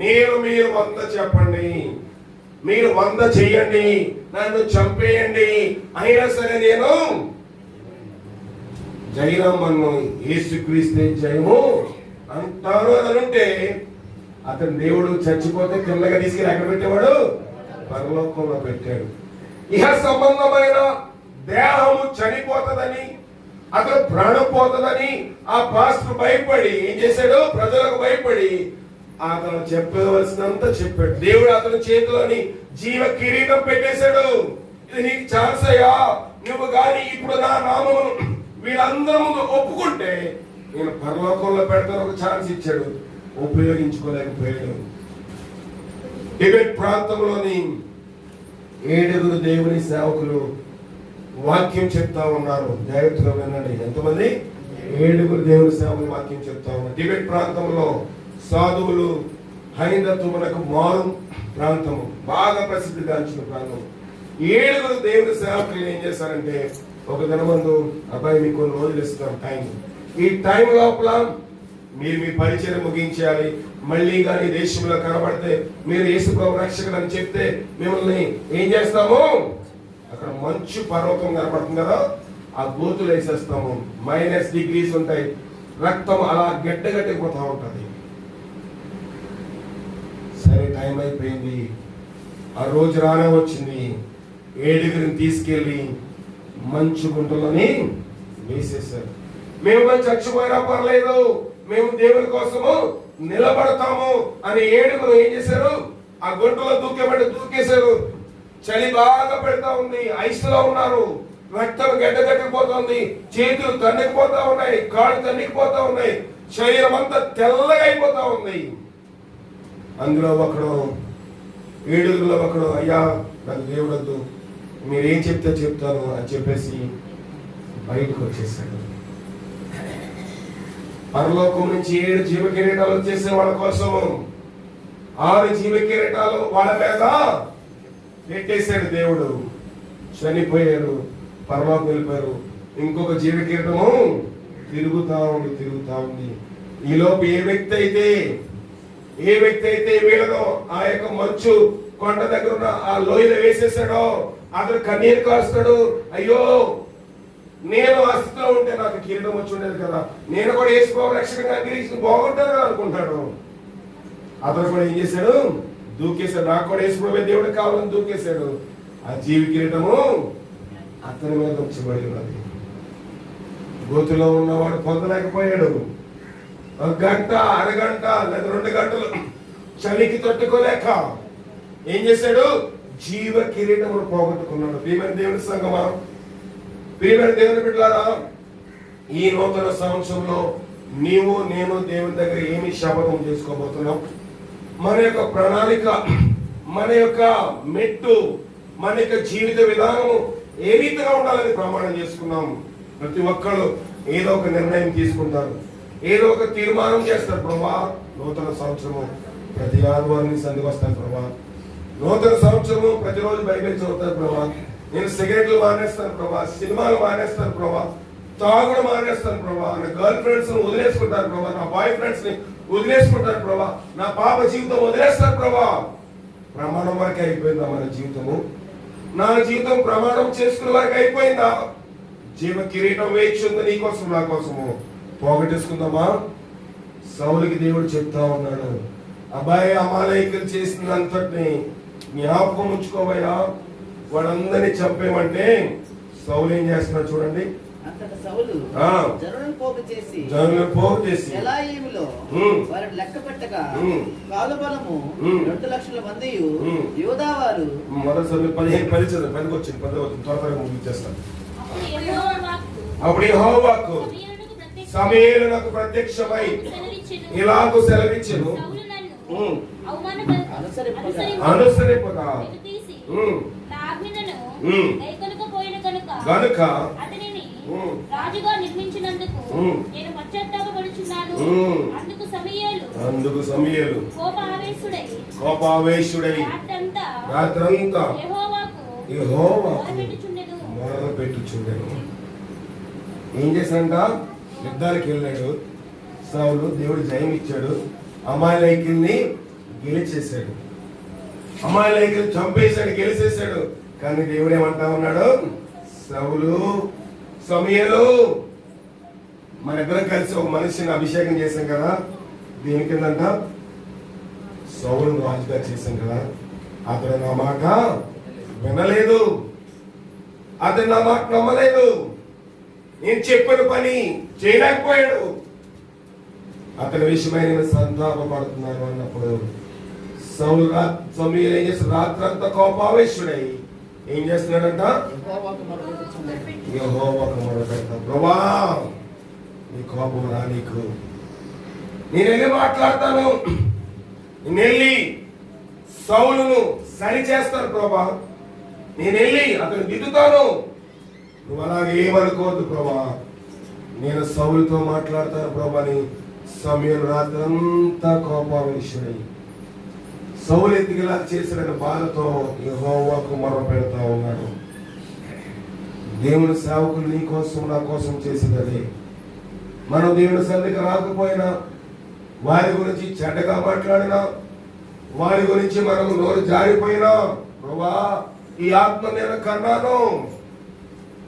మీరు 100 చెప్పండి, మీరు 100 చెయ్యండి, నన్ను చంపేయండి, అయినా సరే నేను జయరామన్ను యేసుక్రీస్తే జయము అంటారు అని అంటే అతను దేవుడు చచ్చిపోతే కిందగా తీసుకెళ్ళి ఎక్కడ పెట్టేవాడు? పరలోకంలో పెట్టాడు. ఇహ సంబంధమైన దేహము చనిపోతుందని, అతను ప్రాణం పోతుందని ఆ పాస్టర్ భయపడి ఏం చేశాడు? ప్రజలకు భయపడి అతను చెప్పవలసినంత చెప్పాడు. దేవుడు అతని చేతిలోని జీవ కిరీటం పెట్టేశాడు. ఇది నీకు ఛాన్స్ అయ్యా, నువ్వు గాని ఇప్పుడు నా నామమును వీళ్ళందరి ముందు ఒప్పుకుంటే నేను పరలోకంలో పెడతాను. ఒక ఛాన్స్ ఇచ్చాడు, ఉపయోగించుకోలేకపోయాడు. టిబెట్ ప్రాంతంలోని 7 దేవుని సేవకులు వాక్యం చెప్తా ఉన్నారు. జాగ్రత్తగా వినండి. ఎంతమంది? 7 దేవుని సేవకులు వాక్యం చెప్తా ఉన్నారు. టిబెట్ ప్రాంతంలో సాధువులు హైందత్వమునకు మారు ప్రాంతము, బాగా ప్రసిద్ధిగాంచిన ప్రాంతం. 7 దేవుని సేవకులు ఏం చేశారంటే, ఒక దినమందు అబ్బాయి మీకు కొన్ని రోజులు ఇస్తాం టైం, ఈ టైం లోపల మీరు మీ పరిచయం ముగించాలి. మళ్ళీ కానీ దేశంలో కనబడితే మీరు యేసుప్రభు రక్షకుడు అని చెప్తే మిమ్మల్ని ఏం చేస్తాము, అక్కడ మంచు పర్వతం కనబడుతుంది కదా, ఆ గోతులు వేసేస్తాము. -డిగ్రీస్ ఉంటాయి, రక్తం అలా గడ్డగట్టిపోతా ఉంటది. సరే టైం అయిపోయింది, ఆ రోజు రానే వచ్చింది. 7 తీసుకెళ్లి మంచు గుంటలోని వేసేసారు. మేము చచ్చిపోయినా పర్లేదు, మేము దేవుని కోసము నిలబడతాము అని 7 ఏం చేశారు, ఆ గుంటలో దూకేశారు. చలి బాగా పెడతా ఉంది, ఐస్ లో ఉన్నారు, రక్తం గడ్డగట్టిపోతుంది, చేతులు తన్నికిపోతా ఉన్నాయి, కాళ్ళు తన్నికిపోతా ఉన్నాయి, శరీరం అంతా తెల్లగా అయిపోతా ఉంది. అందులో ఒకడు 7 ఒకడు, అయ్యా నాకు దేవుడు వద్దు, మీరేం చెప్తే చెప్తాను అని చెప్పేసి బయటకు వచ్చేసాడు. పరలోకం నుంచి 7 జీవ కిరీటాలు వచ్చేసే వాళ్ళ కోసము 6 జీవ కిరీటాలు వాళ్ళ మీద పెట్టేశాడు దేవుడు. చనిపోయారు, పరలోకం వెళ్ళిపోయారు. ఇంకొక జీవ కిరీటము తిరుగుతా ఉంది. ఈలోపు ఏ వ్యక్తి అయితే వీళ్ళను ఆ యొక్క మంచు కొండ దగ్గర ఉన్న ఆ లోయలో వేసేసాడో అతను కన్నీరు కాస్తాడు. అయ్యో, నేను ఆ స్థితిలో ఉంటే నాకు కిరీటం వచ్చి ఉండేది కదా, నేను కూడా యేసుప్రభు రక్షకుడిగా అంగీకరించి బాగుంటాను కదా అనుకుంటాడు. అతను కూడా ఏం చేశాడు, దూకేశాడు. నాకు కూడా యేసుప్రభు దేవుడు కావాలని దూకేశాడు. ఆ జీవి కిరీటము అతని మీద ఉంచబడి ఉన్నది. గోతులో ఉన్నవాడు పొందలేకపోయాడు. 1 గంట, అరగంట లేదా 2 గంటలు చలికి తట్టుకోలేక ఏం చేశాడు, జీవ కిరీటమును పోగొట్టుకున్నాడు. ప్రియమైన దేవుని సంగమా, ప్రియమైన దేవుని బిడ్డలారా, ఈ నూతన సంవత్సరంలో నీవు నేను దేవుని దగ్గర ఏమి శపథం చేసుకోబోతున్నాం? మన యొక్క ప్రణాళిక, మన యొక్క మెట్టు, మన యొక్క జీవిత విధానము ఏ రీతిగా ఉండాలని ప్రమాణం చేసుకున్నాం. ప్రతి ఒక్కళ్ళు ఏదో ఒక నిర్ణయం తీసుకుంటారు, ఏదో ఒక తీర్మానం చేస్తారు. ప్రభా, నూతన సంవత్సరము ప్రతి ఆదివారం సంధికి వస్తాను ప్రభా, నూతన సంవత్సరము ప్రతిరోజు బైబిల్ చదువుతాను ప్రభా, నేను సిగరెట్లు మానేస్తాను ప్రభా, సినిమాలు మానేస్తాను ప్రభా, తాగుడు మానేస్తాను ప్రభా, నా గర్ల్ ఫ్రెండ్స్ వదిలేసుకుంటాను ప్రభా, నా బాయ్ ఫ్రెండ్స్ ని వదిలేసుకుంటాను ప్రభా, నా పాప జీవితం వదిలేస్తాను ప్రభా. ప్రమాణం వరకు అయిపోయిందా మన జీవితము? నా జీవితం ప్రమాణం చేసుకునే వరకు అయిపోయిందా? జీవ కిరీటం వేచి ఉంది నీ కోసం నా కోసము, పోగొట్టేసుకుందామా? సౌలుకి దేవుడు చెప్తా ఉన్నాడు, అబ్బాయి అమాలేకులు చేసినంతటిని జ్ఞాపకం ఉంచుకోవయ్యా, వాళ్ళందరినీ చంపేమంటే సౌలు ఏం చేస్తున్నాడు చూడండి. అంతటా సౌలు జనులను పోగు చేసి ఎలాయీములో వారిని లెక్క పెట్టగా కాలుబలము 2,00,000 మంది యూదా వారు. మొదటిసారి 10 వచ్చింది, 10 త్వరగా ముగించేస్తాను. అప్పుడు యెహోవాకు సమూయేలునకు ప్రత్యక్షమై ఇలాగు సెలవిచ్చెను, అనుసరింపగా గనుక రాజుగా నిర్మించినందుకు నేను పశ్చాత్తాపపడుచున్నాను. అందుకు సమూయేలు కోపావేశుడై రాత్రంతా యెహోవాకు మొరపెట్టుచుండెను. ఏం చేశాడంట? యుద్ధానికి వెళ్ళాడు సౌలు, దేవుడు జయం ఇచ్చాడు, అమాలేకుల్ని గెలిచేశాడు, అమాలేకుల్ని చంపేశాడు, గెలిచేశాడు. కానీ దేవుడు ఏమంటా ఉన్నాడు, సౌలు, సమూయేలు, మన ఇద్దరం కలిసి ఒక మనిషిని అభిషేకం చేశాం కదా, దేని కిందంట? సౌలును రాజుగా చేశాం కదా. అతడు నా మాట వినలేదు, అతడు నా మాట నమ్మలేదు, నేను చెప్పిన పని చేయలేకపోయాడు, అతని విషయమై నేను సంతాపపడుతున్నాను అన్నప్పుడు సమూయేలు ఏం చేస్తాడు? రాత్రంతా కోపావేశుడై ఏం చేస్తున్నాడంట? యెహోవాకు మొరపెడతా, ప్రభువా నీ కోపం రా, నీకు నేను వెళ్ళి మాట్లాడతాను, నేను వెళ్ళి సౌలును సరి చేస్తాను ప్రభువా, నేను వెళ్ళి అతను దిద్దుతాను, నువ్వు అలాగే ఏమనుకోవద్దు ప్రభువా, నేను సౌలుతో మాట్లాడతాను ప్రభువా అని సమూయేలు రాత్రంతా కోపావేశుడై సౌలు ఎత్తికిలా చేసిన బాధతో యెహోవాకు మొర్ర పెడతా ఉన్నాడు. దేవుని సేవకులు నీ కోసం నా కోసం చేసినది. మనం దేవుని సన్నిధికి రాకపోయినా, వారి గురించి చెడ్డగా మాట్లాడినా, వారి గురించి మనం నోరు జారిపోయినా, ప్రభువా ఈ ఆత్మ నేను కన్నాను,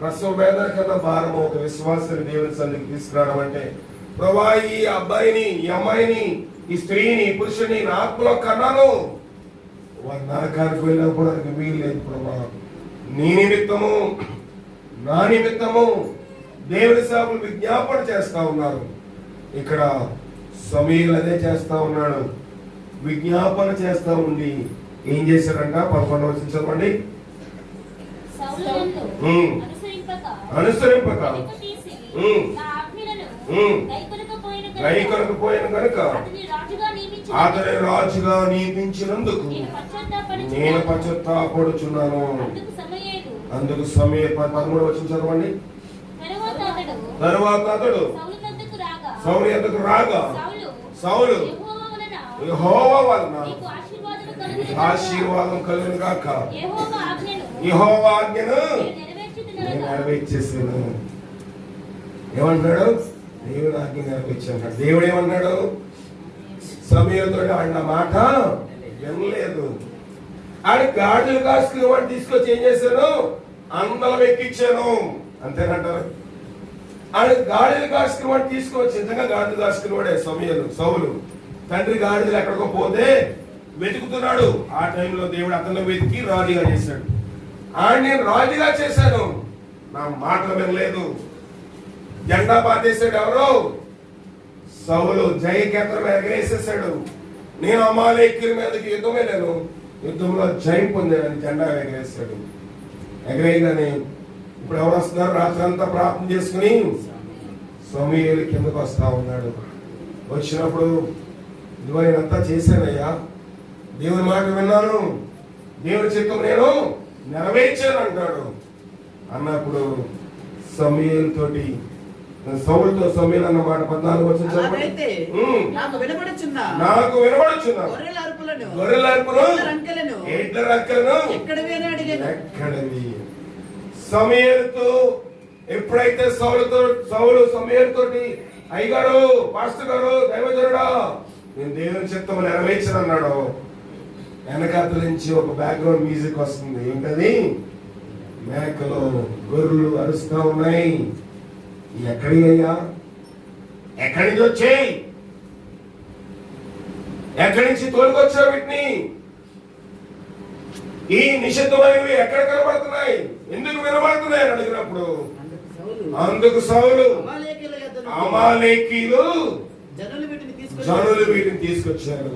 ప్రసవ వేదన కన్నా భారము ఒక విశ్వాసాన్ని దేవుని సన్నిధికి తీసుకురావడం అంటే, ప్రభువా ఈ అబ్బాయిని, ఈ అమ్మాయిని, ఈ స్త్రీని, ఈ పురుషుని నా ఆత్మలో కన్నాను, వారి నరకానికి వెళ్ళకపోవడానికి వీలు లేదు ప్రభువా. నీ నిమిత్తము, నా నిమిత్తము దేవుని సేవకులు విజ్ఞాపన చేస్తా ఉన్నారు. ఇక్కడ సమీల్ అదే చేస్తా ఉన్నాడు, విజ్ఞాపన చేస్తా ఉండి ఏం చేశారంట? 11వ వచనం చదవండి. అనుసరింపక గైకొనకపోయిన కనుక అతని రాజుగా నియమించినందుకు నేను పశ్చాత్తాపడుచున్నాను. అందుకు సమయ 13వ వచనం చదవండి. తరువాత అతడు సౌలు యొద్దకు రాగా సౌలు యెహోవా వలన ఆశీర్వాదం కలుగును గాక, యెహోవా ఆజ్ఞను నేను నెరవేర్చేసాను. ఏమంటాడు? దేవుని ఆజ్ఞ నెరవేర్చాడు. దేవుడు ఏమన్నాడు? సమయంతో ఆడిన మాట వినలేదు. ఆడి గాడిదలు కాసుకుని వాడిని తీసుకొచ్చి ఏం చేశాను? అందలం ఎక్కించాను. అంతేనంటారు. ఆడి గాడిదలు కాసుకుని వాడిని తీసుకొచ్చి, నిజంగా గాడిదలు కాసుకుని వాడే సౌలు. తండ్రి గాడిదలు ఎక్కడికో పోతే వెతుకుతున్నాడు. ఆ టైంలో దేవుడు అతను వెతికి రాజుగా చేశాడు. నేను రాజుగా చేశాను, నా మాటలు వినలేదు. జెండా పాతేశాడు ఎవరు? సౌలు. జయకేతనం ఎగరేసేసాడు. నేను అమాలేకీయుల మీదకి యుద్ధం వెళ్ళాను, యుద్ధంలో జయం పొందానని జెండా ఎగరేసాడు. ఎగరేయగానే ఇప్పుడు ఎవరు వస్తున్నారు? రాత్రి అంతా ప్రార్థన చేసుకుని సమూయేలు కిందకు వస్తా ఉన్నాడు. వచ్చినప్పుడు ఇదిగో నేనంతా చేశానయ్యా, దేవుని మాట విన్నాను, దేవుని చిత్తం నేను నెరవేర్చాను అంటాడు. అన్నప్పుడు సమూయేలు తోటి సౌలుతో సమూయేలు అన్న మాట 14వ వచనం చదవండి. నాకు వినబడుచున్న గొర్రెల అరుపును ఎడ్ల రంకెలను ఎక్కడవి? సమూయేలుతో ఎప్పుడైతే సౌలు సమూయేలు తోటి, అయ్యగారు, పాస్టర్ గారు, దైవజనుడా, నేను దేవుని చిత్తము నెరవేర్చను అన్నాడు, వెనకాతల నుంచి ఒక బ్యాక్గ్రౌండ్ మ్యూజిక్ వస్తుంది. ఏంటది? మేకలు, గొర్రెలు అరుస్తా ఉన్నాయి. ఎక్కడి అయ్యా? ఎక్కడి నుంచి వచ్చాయి? ఎక్కడి నుంచి తోలుకొచ్చావు వీటిని? ఈ నిషిద్ధమైనవి ఎక్కడ కనబడుతున్నాయి, ఎందుకు వినబడుతున్నాయి అని అడిగినప్పుడు అందుకు సౌలు అమాలేకీయులు జనులు వీటిని తీసుకొచ్చారు.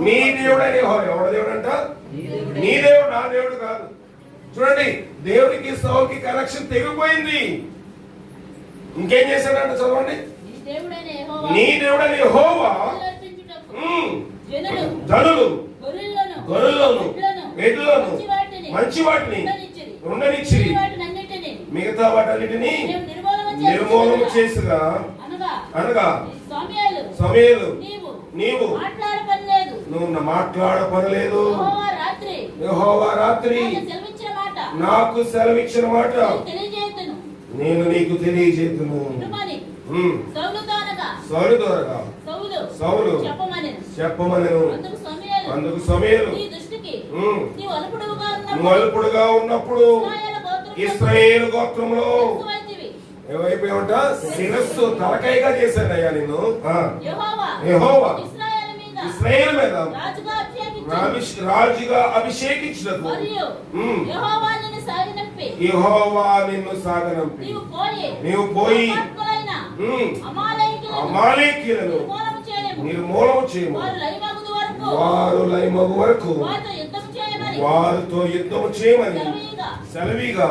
నీ దేవుడైన యెహోవా. ఎవడ దేవుడు అంట? నీ దేవుడు, నా దేవుడు కాదు. చూడండి, దేవుడికి సౌలుకి కనెక్షన్ తెగిపోయింది. ఇంకేం చేశాడంట? చదవండి. నీ దేవుడైన యెహోవా జనులు గొర్రెలను ఎడ్లను మంచి వాటిని ఉండనిచ్చి మిగతా వాటన్నిటిని నిర్మూలన చేసిగా అనగా సమూయేలు నీవు మాట్లాడపనలేదు. యెహోవా రాత్రి నాకు సెలవిచ్చిన మాట నేను నీకు తెలియజేతును. సౌలు చెప్పమనెను. అందుకు సమూయేలు నువ్వు అల్పుడుగా ఉన్నప్పుడు ఇశ్రాయేలు గోత్రంలో ఏమైపోయావంట? శిరస్సు తలకాయగా చేశానయ్యా నిన్ను. యెహోవా ఇశ్రాయేలు మీద రాజుగా అభిషేకించినకు యెహోవా నిన్ను సాగనంపి నీవు పోయి అమాలేకీయులను నిర్మూలన చేయము. వారు లయమగు వరకు వారితో యుద్ధము చేయమని సెలవిగా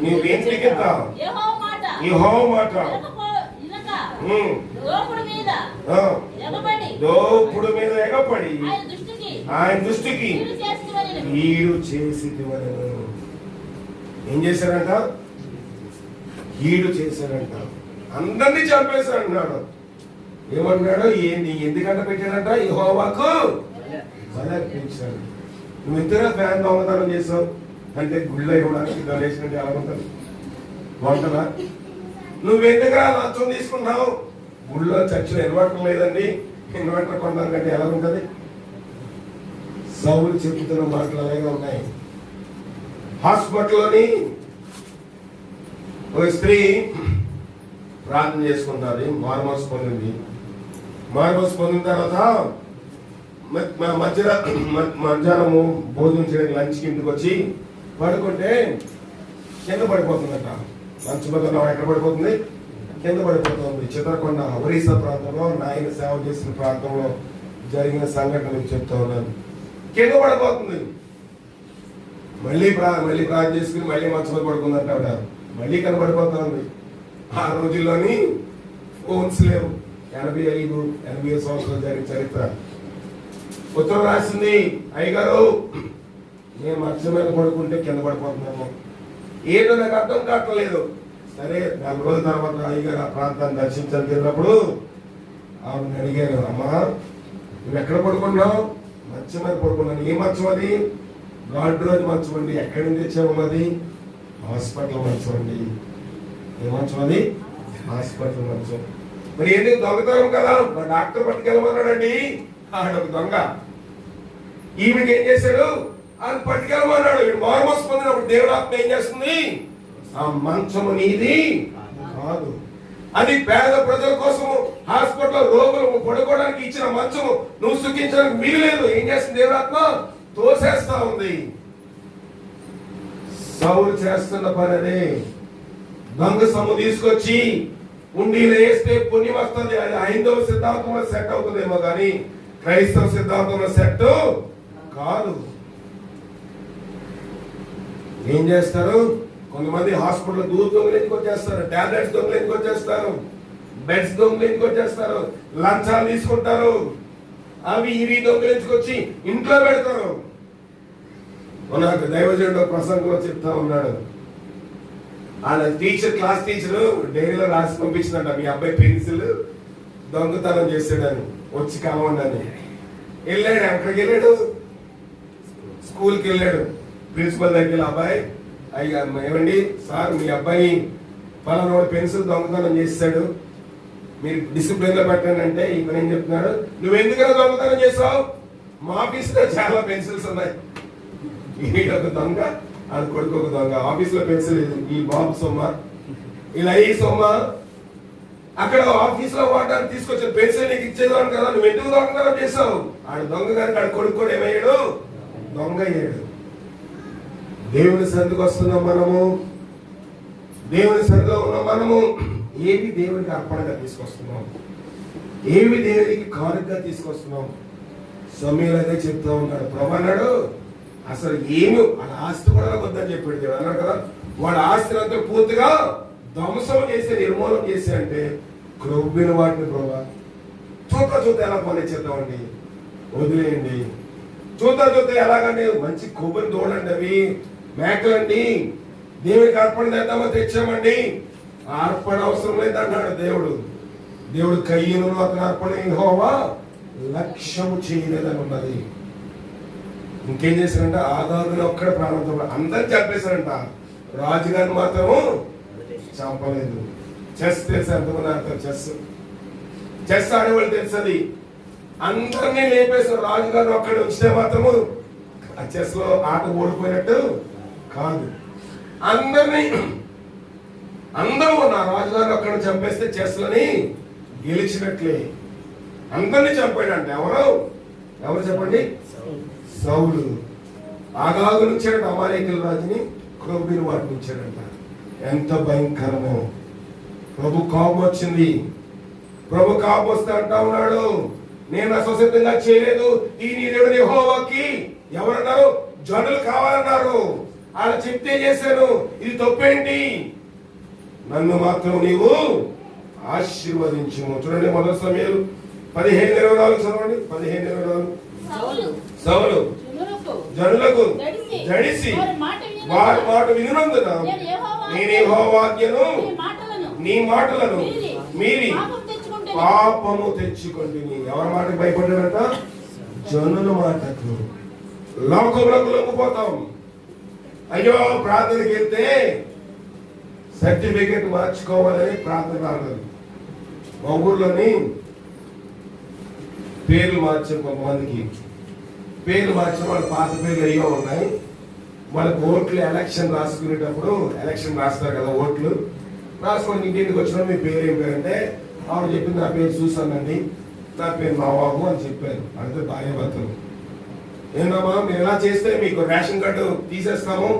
నీవు ఎంతకింత యెహోవా మాట దోపుడు మీద ఎగపడి ఆయన దృష్టికి కీడు చేసి ఏం చేశారంట? కీడు చేశారంట. అందరినీ చంపేశాడు అన్నాడు. ఏమన్నాడు? ఎందుకంట పెట్టాడంట? యెహోవాకు భలే అనిపించాడు. నువ్వు ఇద్దరు ఫ్యాన్ దొంగతనం చేసావు అంటే గుళ్ళో ఇవ్వడానికి డొనేషన్ అంటే ఎలా ఉంటుంది? బాగుంటుందా? నువ్వు ఎందుకు లంచం తీసుకున్నావు? గుళ్ళో చర్చిలో ఇన్వర్టర్ లేదండి, ఇన్వర్టర్ కొనడానికి అంటే ఎలా ఉంటుంది? సౌలు చెబుతున్న మాటలు అలాగే ఉన్నాయి. హాస్పిటల్లోని ఒక స్త్రీ ప్రార్థన చేసుకుంటుంది, మార్మోస్ పొందింది. మార్మోస్ పొందిన తర్వాత మధ్యాహ్నము భోజనం చేయడానికి లంచ్కి ఇంటికి వచ్చి పడుకుంటే కింద పడిపోతుందట. లంచ్ బదులు ఎక్కడ పడిపోతుంది? కింద పడిపోతుంది. చిత్రకొండ ఒరిస్సా ప్రాంతంలో నాయన సేవ చేసిన ప్రాంతంలో జరిగిన సంఘటన చెప్తా ఉన్నాను. కింద పడిపోతుంది. మళ్ళీ ప్రార్థన చేసుకుని మళ్ళీ మంచం మీద పడుకుందంట ఆవిడ. మళ్ళీ కనబడిపోతుంది. ఆ రోజుల్లోని ఫోన్స్ లేవు. 85 సంవత్సరాలు జరిగిన చరిత్ర. ఉత్తరం రాసింది, అయ్యగారు నేను మంచం మీద పడుకుంటే కింద పడిపోతున్నాను, ఏదో నాకు అర్థం కావట్లేదు. సరే 4 రోజుల తర్వాత అయ్యగారు ఆ ప్రాంతాన్ని దర్శించడానికి వెళ్ళినప్పుడు ఆవిడని అడిగారు, అమ్మా నువ్వు ఎక్కడ పడుకున్నావు? మంచం మీద పడుకున్నాను. ఏ మంచం అది? గాడ్ రోజు మంచం అండి. ఎక్కడి నుంచి తెచ్చాము? అది హాస్పిటల్ మంచం అండి. ఏ మంచం అది? హాస్పిటల్ మంచం. మరి ఎందుకు? దొంగతనం కదా, మా డాక్టర్ పట్టుకెళ్ళమన్నాడండి. ఆడొక దొంగ. ఈవిడికి ఏం చేశాడు? ఆయన పట్టుకెళ్ళమన్నాడు. వీడు మార్మోస్ పొందినప్పుడు దేవుడు ఆత్మ ఏం చేస్తుంది? ఆ మంచము నీది కాదు, అది పేద ప్రజల కోసం హాస్పిటల్ రోగులు పడుకోవడానికి ఇచ్చిన మంచము, నువ్వు సుఖించడానికి వీలు లేదు. ఏం చేస్తుంది దేవుడాత్మ? తోసేస్తా ఉంది. సౌలు చేస్తున్న పని అదే. దొంగ సొమ్ము తీసుకొచ్చి ఉండిలో వేస్తే పుణ్యం వస్తుంది. అది హైందవ సిద్ధాంతంలో సెట్ అవుతుందేమో కానీ క్రైస్తవ సిద్ధాంతంలో సెట్ కాదు. ఏం చేస్తారు? కొంతమంది హాస్పిటల్ దొంగలించుకు వచ్చేస్తారు, టాబ్లెట్స్ దొంగలించుకు వచ్చేస్తారు, బెడ్స్ దొంగలించుకు వచ్చేస్తారు, లంచాలు తీసుకుంటారు, అవి ఇవి దొంగలించుకొచ్చి ఇంట్లో పెడతారు. నాకు దైవజనుడు ప్రసంగంలో చెప్తా ఉన్నాడు. ఆయన టీచర్, క్లాస్ టీచరు డైరీలో రాసి పంపించిందంట, మీ అబ్బాయి పెన్సిల్ దొంగతనం చేసాడని, వచ్చి కలవండి. వెళ్ళాడు. ఎక్కడికి వెళ్ళాడు? స్కూల్కి వెళ్ళాడు. ప్రిన్సిపల్ దగ్గర, అబ్బాయి అయ్యా ఏమండి సార్, మీ అబ్బాయి పలానా పెన్సిల్ దొంగతనం చేశాడు, మీరు డిసిప్లిన్ లో పెట్టండి అంటే ఇక్కడ ఏం చెప్తున్నాడు? నువ్వు ఎందుకైనా దొంగతనం చేసావు? మా ఆఫీస్లో చాలా పెన్సిల్స్ ఉన్నాయి. ఒక దొంగ, అది కొడుకు ఒక దొంగ. ఆఫీస్ లో పెన్సిల్ ఈ బాబు సొమ్మ, ఇలా ఈ సొమ్మ. అక్కడ ఆఫీస్ లో వాడడానికి తీసుకొచ్చిన పెన్సిల్ నీకు ఇచ్చేదాను కదా, నువ్వు ఎందుకు దొంగతనం చేసావు? ఆడు దొంగ గారికి ఆడు కొడుకు కూడా ఏమయ్యాడు? దొంగ అయ్యాడు. దేవుని సన్నిధికి వస్తున్నాం మనము. దేవుని సన్నిధిలో ఉన్న మనము ఏవి దేవునికి అర్పణగా తీసుకొస్తున్నాం, ఏవి దేవునికి కానుకగా తీసుకొస్తున్నాం. సమీలు అదే చెప్తా ఉన్నాడు. ప్రభు అన్నాడు, అసలు ఏమి వాళ్ళ ఆస్తి కూడా వద్దని చెప్పాడు దేవుడు. అన్నాడు కదా, వాళ్ళ ఆస్తిని అంతా పూర్తిగా ధ్వంసం చేసి నిర్మూలన చేసి అంటే క్రొవ్విన వాటిని ప్రభా చూత ఎలా పోనిచ్చేద్దామండి, వదిలేయండి. చూత ఎలాగండి? మంచి కొవ్వుని తోడండి, అవి మేకలండి, దేవునికి అర్పణ చేద్దామో తెచ్చామండి. అర్పణ అవసరం లేదన్నాడు దేవుడు. దేవుడు కయ్యను అతని అర్పణ యెహోవా లక్ష్యము చేయలేదని ఉన్నది. ఇంకేం చేశారంట? ఆదారుని ఒక్కడ ప్రాణంతో అందరు చంపేశారంట, రాజుగారిని మాత్రము చంపలేదు. చెస్ తెలుసు ఎంతమంది ఆడతారు? చెస్ ఆడేవాళ్ళు తెలుసది. అందరినీ లేపేసిన రాజుగారిని ఒక్కడ ఉంచితే మాత్రము ఆ చెస్ లో ఆట ఓడిపోయినట్టు కాదు. అందరూ నా రాజుగారిని ఒక్కడ చంపేస్తే చెస్ లని గెలిచినట్లే. అందరినీ చంపాడంట. ఎవరు చెప్పండి? సౌలు. ఆగాగు నుంచాడంట అమాలేకుల రాజుని, క్రొవ్విన వాటి నుంచాడంట. ఎంత భయంకరమో! ప్రభు కోపం వచ్చింది. ప్రభు కోపం వస్తే అంటా ఉన్నాడు, నేను అస్వసిద్ధంగా చేయలేదు, ఈ నీ దేవుడు యెహోవాకి ఎవరన్నారు? జనులు కావాలన్నారు, అలా చెప్తే చేశాను, ఇది తప్పేంటి? నన్ను మాత్రం నీవు ఆశీర్వదించు. చూడండి, మొదటి సమయాలు 15:24 చదవండి. 15:24. సౌలు జనులకు జడిసి వారి మాట వినునందున నేను యెహోవాజ్ఞను నీ మాటలను మీరి పాపము తెచ్చుకుంటుని. ఎవరి మాటకు భయపడ్డాడంట? జనుల మాటకు లోకంలోకి లొంగిపోతాం. అయ్యో ప్రార్థనకి వెళ్తే సర్టిఫికేట్ మార్చుకోవాలని ప్రార్థన రాలేదు. మా ఊర్లోని పేర్లు మార్చిన కొంతమందికి పేర్లు మార్చిన వాళ్ళ పాత పేర్లు అయ్యో ఉన్నాయి. వాళ్ళకి ఓట్లు ఎలక్షన్ రాసుకునేటప్పుడు ఎలక్షన్ రాస్తారు కదా, ఓట్లు రాసుకొని ఇంటికి వచ్చిన మీ పేరు ఏం పేరంటే ఆవిడ చెప్పింది నా పేరు చూసానండి, నా పేరు నవాబు అని చెప్పారు. అంటే భార్య భర్తలు. ఏంటమ్మా మీరు ఎలా చేస్తే మీకు రేషన్ కార్డు తీసేస్తాము,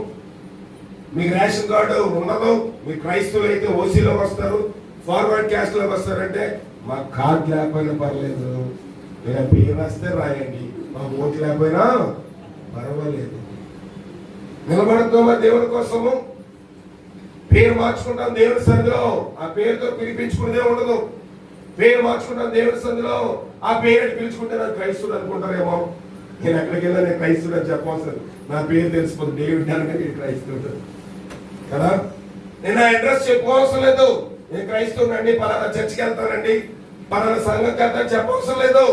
మీకు రేషన్ కార్డు ఉండదు, మీరు క్రైస్తవులు అయితే ఓసీలో వస్తారు, ఫార్వర్డ్ క్యాస్ట్ లోకి వస్తారంటే మా కార్డు లేకపోయినా పర్లేదు, మీరు పేరు రాస్తే రాయండి, మాకు ఓట్లు లేకపోయినా పర్వాలేదు. నిలబడుతామా దేవుని కోసము, పేరు మార్చుకుంటాం దేవుని సన్నిధిలో, ఆ పేరుతో పిలిపించుకునేదే ఉండదు. పేరు మార్చుకుంటాం దేవుని సన్నిధిలో, ఆ పేరు పిలుచుకుంటే నాకు క్రైస్తవుడు అనుకుంటారేమో. నేను ఎక్కడికి వెళ్ళా నేను క్రైస్తవుడు అని చెప్పవసరం, నా పేరు తెలిసిపోతుంది డేవిడ్ అనగా నేను క్రైస్తవుడు కదా. నేను ఆ అడ్రస్ చెప్పుకోవసరం లేదు, నేను క్రైస్తవునండి, పలానా చర్చికి వెళ్తానండి, పలానా సంఘంకి వెళ్తాను చెప్పవసరం లేదు.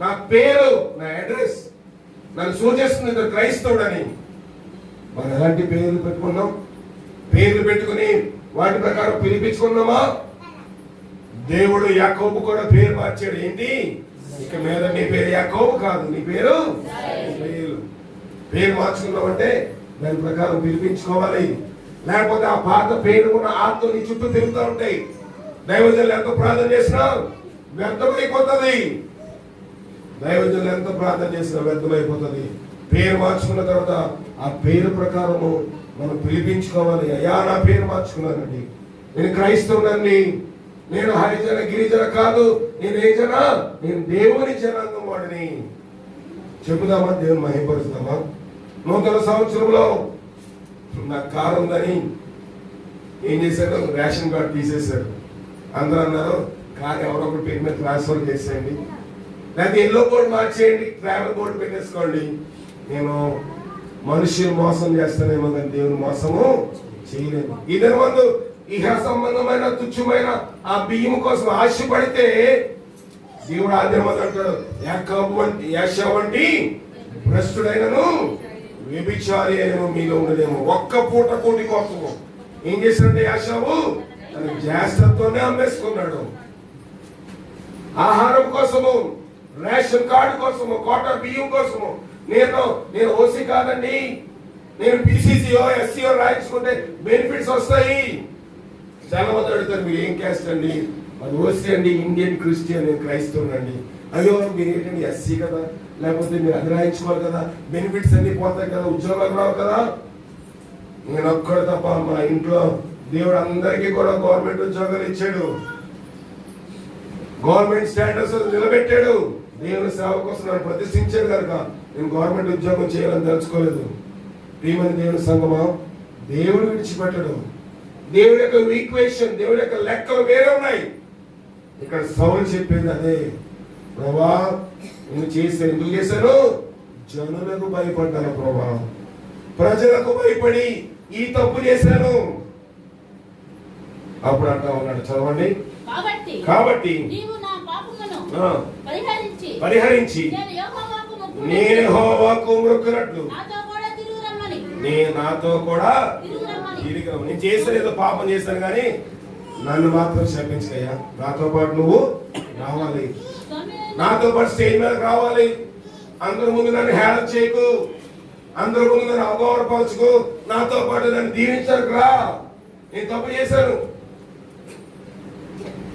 నా పేరు నా అడ్రస్ నన్ను సూచిస్తుంది ఇద్దరు క్రైస్తవుడు అని. మనం ఎలాంటి పేర్లు పెట్టుకున్నాం? పేర్లు పెట్టుకుని వాటి ప్రకారం పిలిపించుకున్నామా? దేవుడు యాకోబు కూడా పేరు మార్చాడు. ఏంటి? ఇక మీద నీ పేరు యాకోబు కాదు, నీ పేరు పేరు మార్చుకున్నామంటే దాని ప్రకారం పిలిపించుకోవాలి. లేకపోతే ఆ పాత పేరు ఉన్న ఆత్మ నీ చుట్టూ తిరుగుతూ ఉంటాయి. దైవజనులు ఎంత ప్రార్థన చేసినా వ్యర్థమైపోతుంది. దైవజనులు ఎంత ప్రార్థన చేసినా వ్యర్థమైపోతుంది. పేరు మార్చుకున్న తర్వాత ఆ పేరు ప్రకారము మనం పిలిపించుకోవాలి. అయ్యా నా పేరు మార్చుకున్నానండి, నేను క్రైస్తవునండి, నేను హరిజన గిరిజన కాదు, నేను ఏ జన, నేను దేవుని జనాంగం వాడిని చెబుదామా, దేవుని మహిమపరుస్తామా? నూతన సంవత్సరంలో నాకు కారు ఉందని ఏం చేశాడు? రేషన్ కార్డు తీసేశాడు. అందరూ అన్నారు కారు ఎవరో ఒకటి పేరు మీద ట్రాన్స్ఫర్ చేసేయండి, లేకపోతే ఎల్లో బోర్డు మార్చేయండి, ట్రావెల్ బోర్డు పెట్టేసుకోండి. నేను మనుషులు మోసం చేస్తానేమో కానీ దేవుని మోసము చేయలేదు. ఇదే ముందు ఇహ సంబంధమైన తుచ్చమైన ఆ బియ్యం కోసం ఆశపడితే దేవుడు ఆదిమంది అంటాడు, యాషా వంటి భ్రష్టుడైనను వ్యభిచారి అయినను మీలో ఉండదేమో. ఒక్క పూట కోటి కోసము ఏం చేశాడంటే యాషావు తన జ్యేష్ఠతోనే అమ్మేసుకున్నాడు. ఆహారం కోసము, రేషన్ కార్డు కోసము, కోట బియ్యం కోసము. నేను ఓసీ కాదండి, నేను పీసీసీఓ ఎస్సీఓ రాయించుకుంటే బెనిఫిట్స్ వస్తాయి. చాలా మంది అడుగుతారు మీరు ఏం క్యాస్ట్ అండి? అది ఓసీ అండి, ఇండియన్ క్రిస్టియన్, నేను క్రైస్తవునండి. అయ్యో మీరు ఏంటండి ఎస్సీ కదా, లేకపోతే మీరు అది రాయించుకోవాలి కదా, బెనిఫిట్స్ అన్ని పోతాయి కదా, ఉద్యోగాలు రావు కదా. నేను ఒక్కడు తప్ప మా ఇంట్లో దేవుడు అందరికీ కూడా గవర్నమెంట్ ఉద్యోగాలు ఇచ్చాడు, గవర్నమెంట్ స్టాండర్డ్స్ నిలబెట్టాడు. దేవుని సేవ కోసం నన్ను ప్రతిష్ఠించాడు కనుక నేను గవర్నమెంట్ ఉద్యోగం చేయాలని తెలుసుకోలేదు. ప్రియమైన దేవుని సంగమా, దేవుడు విడిచిపెట్టడు. దేవుడి యొక్క ఈక్వేషన్, దేవుడి యొక్క లెక్కలు వేరే ఉన్నాయి. ఇక్కడ సౌలు చెప్పేది అదే, ప్రభా నేను చేశాను, ఎందుకు చేశాను? జనులకు భయపడ్డాను ప్రభా, ప్రజలకు భయపడి ఈ తప్పు చేశాను. అప్పుడు అంటా ఉన్నాడు, చదవండి. కాబట్టి పరిహరించి నేను యెహోవాకు మొక్కునట్లు నాతో కూడా తిరిగి రమ్మని. నేను చేశాను, ఏదో పాపం చేశాను కానీ నన్ను మాత్రం క్షమించకయ్యా, నాతో పాటు నువ్వు రావాలి, నాతో పాటు స్టేజ్ మీద రావాలి. అందరి ముందు నన్ను హేళన చేయకు, అందరి ముందు నన్ను అవగౌరవపరచుకు, నాతో పాటు నన్ను దీవించకు రా. నేను తప్పు చేశాను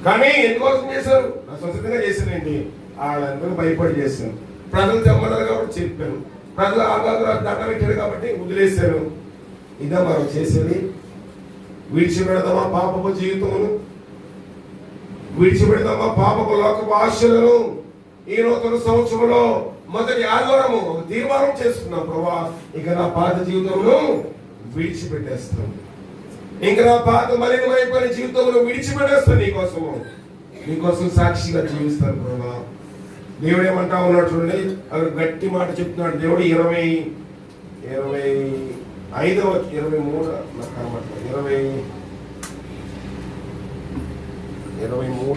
కానీ ఎందుకోసం చేశారు? నా స్వచ్ఛంగా చేశానండి, వాళ్ళందరూ భయపడి చేశాను. ప్రజలు తెమ్మన్నారు కాబట్టి చెప్పాను, ప్రజలు ఆగాదు దండ పెట్టారు కాబట్టి వదిలేశాను. ఇదా మనం చేసేది. విడిచిపెడదామా పాపపు జీవితమును, విడిచిపెడదామా పాపపు లోకపు ఆశలను. ఈ నూతన సంవత్సరంలో మొదటి ఆదివారము తీర్మానం చేసుకున్నాం, ప్రభా ఇక నా పాత జీవితంలో విడిచిపెట్టేస్తాను, ఇంకా నా పాత మలినమైపోయిన జీవితంలో విడిచిపెట్టేస్తాను, నీకోసం సాక్షిగా జీవిస్తాను ప్రభా. దేవుడు ఏమంటా ఉన్నాడు చూడండి, అక్కడ గట్టి మాట చెప్తున్నాడు దేవుడు. 23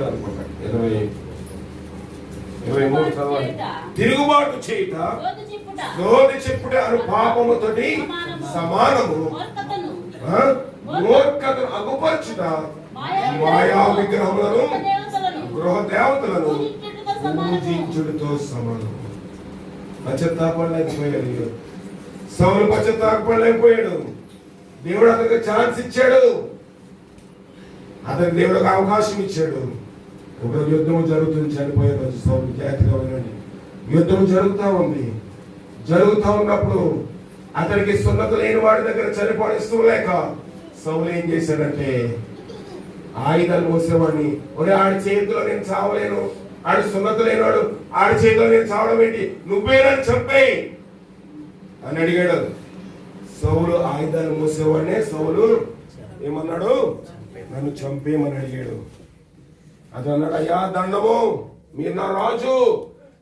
అనుకుంటా, 23 చదవండి. తిరుగుబాటు చేయుట సోది చెప్పుట అను పాపముతోటి సమానము. మూర్ఖతను అగుపరచుట మాయా విగ్రహములను గృహ దేవతలను పూజించుడితో సమానం. పశ్చాత్తాపడలేకపోయాడు సౌలు, పశ్చాత్తాపడలేకపోయాడు. దేవుడు అతనికి ఛాన్స్ ఇచ్చాడు, అతనికి దేవుడు ఒక అవకాశం ఇచ్చాడు. ఒక యుద్ధం జరుగుతుంది, చనిపోయే రోజు సౌలు జాగ్రత్తగా వినండి. యుద్ధం జరుగుతూ ఉన్నప్పుడు అతనికి సున్నత లేని వాడి దగ్గర చనిపోనిస్తూ లేక సౌలు ఏం చేశాడంటే ఆయుధాలు మోసేవాడిని, ఒరే ఆడి చేతిలో నేను చావలేను, ఆడి సున్నత లేనివాడు ఆడి చేతిలో నేను చావడం ఏంటి, నువ్వే నన్ను చంపేయి అని అడిగాడు. సౌలు ఆయుధాలు మోసేవాడినే సౌలు ఏమన్నాడు, నన్ను చంపేయమని అడిగాడు. అది అన్నాడు, అయ్యా దండము, మీరు నా రాజు,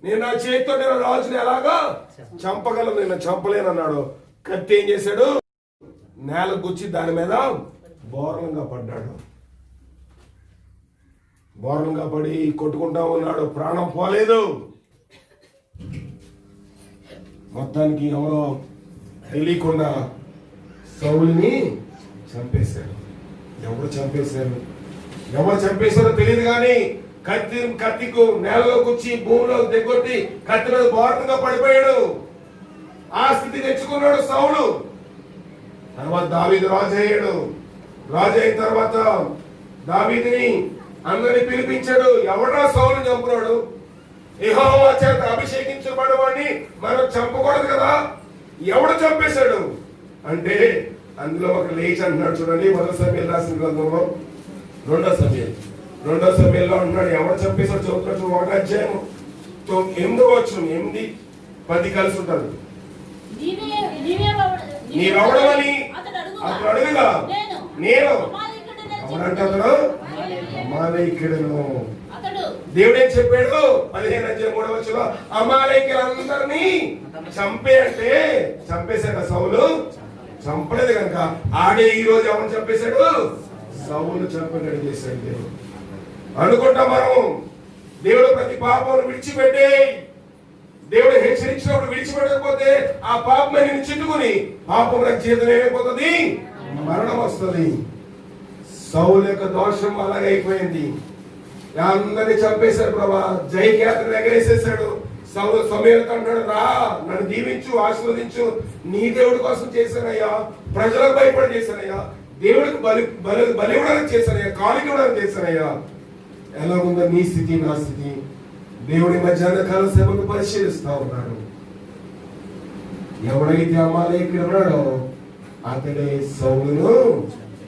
నేను నా చేతితో నేను రాజుని ఎలాగా చంపగలను, నేను చంపలేను అన్నాడు. కత్తి ఏం చేశాడు, నేల గుచ్చి దాని మీద బోర్లంగా పడ్డాడు. బోర్లంగా పడి కొట్టుకుంటా ఉన్నాడు, ప్రాణం పోలేదు. మొత్తానికి ఎవరో తెలియకుండా సౌలుని చంపేశాడు. ఎవరు చంపేశారో తెలియదు కానీ కత్తికు నేలలో కూర్చి భూమిలో దిగొట్టి కత్తి మీద బోర్లంగా పడిపోయాడు. ఆ స్థితి తెచ్చుకున్నాడు సౌలు. తర్వాత దావీదు రాజు అయ్యాడు. రాజు అయిన తర్వాత దావీదుని అందరిని పిలిపించాడు. ఎవడా సౌలు చంపున్నాడు, యెహోవా చేత అభిషేకించబడిన వాడిని మనం చంపకూడదు కదా, ఎవడు చంపేశాడు అంటే అందులో ఒక లేచి అంటున్నాడు. చూడండి, 1 సమూయేలు రాసిన గ్రంథంలో 2వ సమూయేలులో అంటున్నాడు, ఎవడు చంపేశాడు చదువుతున్నట్టు 1వ అధ్యాయం 8వ వచనం 8-10 కలిసి ఉంటారు. నీవెవడవని అతడు అడుగుగా నేను ఎవడంటే అతడు అమాలేకుడును. దేవుడు ఏం చెప్పాడు 15-3వ వచనంలో, అమాలేకులందరినీ చంపే అంటే చంపేశాడు సౌలు, చంపలేదు కనుక ఆడే ఈ రోజు ఎవరు చంపేశాడు, సౌలు చంపినట్టు చేశాడు దేవుడు. అనుకుంటా మనం దేవుడు ప్రతి పాపం విడిచిపెట్టే, దేవుడు హెచ్చరించినప్పుడు విడిచిపెట్టకపోతే ఆ పాపం నిన్ను చుట్టుకుని పాపం జీవితం ఏమైపోతుంది, మరణం వస్తుంది. సౌలు యొక్క దోషం అలాగైపోయింది. అందరినీ చంపేశాడు ప్రభా, జయకేతను ఎగరేసేసాడు. సౌలు సమూయేలుతో అంటాడు, రా నన్ను దీవించు, ఆశీర్వదించు, నీ దేవుడి కోసం చేశానయ్యా, ప్రజలకు భయపడి చేశానయ్యా, దేవుడికి బలి ఇవ్వడానికి చేశానయ్యా, కాలికి ఇవ్వడానికి చేశానయ్యా. ఎలాగుందో నీ స్థితి నా స్థితి. దేవుడి మధ్యాహ్న కాల సభను పరిశీలిస్తా ఉన్నాడు. ఎవడైతే అమాలేకుడు ఉన్నాడో అతడే సౌలును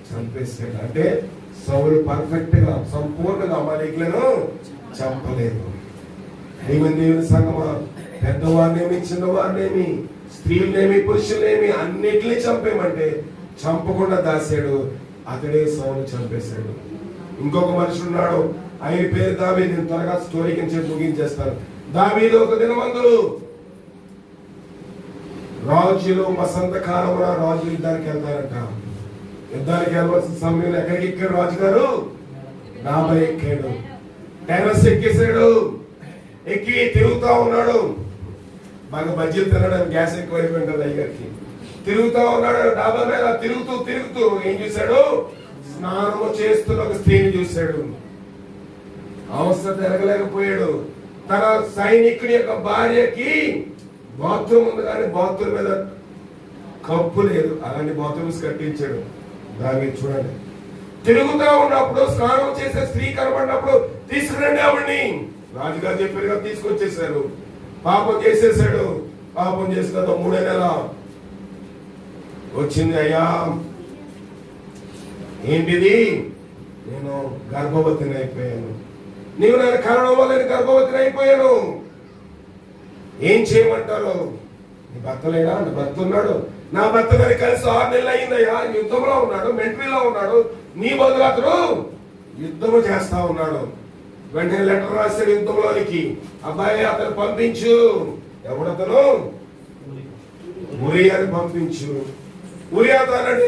చంపేశాడు. అంటే సౌలు పర్ఫెక్ట్ గా సంపూర్ణంగా అమాలేకులను చంపలేదు. దేవుని సంగమా, పెద్దవారినేమి చిన్నవారినేమి స్త్రీలనేమి పురుషులనేమి అన్నిటినీ చంపేమంటే చంపకుండా దాశాడు. అతడే సౌలు చంపేశాడు. ఇంకొక మనిషి ఉన్నాడు, ఆయన పేరు దావీదు. నేను త్వరగా స్టోరీ కింద ముగించేస్తాను. దావీదు ఒక దినమందు రాజులు వసంతకాలంలో రాజులు యుద్ధానికి వెళ్తారంట. యుద్ధానికి వెళ్ళవలసిన సమయంలో ఎక్కడికి ఎక్కాడు రాజుగారు, డాబా ఎక్కాడు, టెర్రస్ ఎక్కేసాడు. ఎక్కి తిరుగుతా ఉన్నాడు. బాగా బజ్జీలు తినడానికి గ్యాస్ ఎక్కువైపోయింది కదా అయ్యగారికి. తిరుగుతా ఉన్నాడు డాబా మీద. తిరుగుతూ ఏం చూశాడు, స్నానము చేస్తున్న ఒక స్త్రీని చూశాడు. అవసరం తిరగలేకపోయాడు. తన సైనికుడి యొక్క భార్యకి బాత్రూమ్ ఉంది కానీ బాత్రూమ్ మీద కప్పు లేదు, అలాంటి బాత్రూమ్స్ కట్టించాడు. దాన్ని చూడండి, తిరుగుతా ఉన్నప్పుడు స్నానం చేసే స్త్రీ కనబడినప్పుడు తీసుకురండి ఆవిడ్ని. రాజుగారు చెప్పారుగా, తీసుకొచ్చేసారు. పాపం చేసేసాడు. పాపం చేసిన 3వ నెల వచ్చింది. అయ్యా ఏంటిది, నేను గర్భవతిని అయిపోయాను, నీవు నన్ను కనడం వల్ల నేను గర్భవతిని అయిపోయాను, ఏం చేయమంటారు? నీ భర్త లేడా? నా భర్త ఉన్నాడు, నా భర్త గారి కలిసి 6 నెలలు అయిందయ్యా, యుద్ధంలో ఉన్నాడు, మిలిటరీలో ఉన్నాడు, నీ బదులు అతను యుద్ధము చేస్తా ఉన్నాడు. వెంటనే లెటర్ రాశాడు యుద్ధంలోనికి, అబ్బాయి అతను పంపించు. ఎవడతను? ఉరియాని పంపించు. ఉరియాతో అన్నాడు,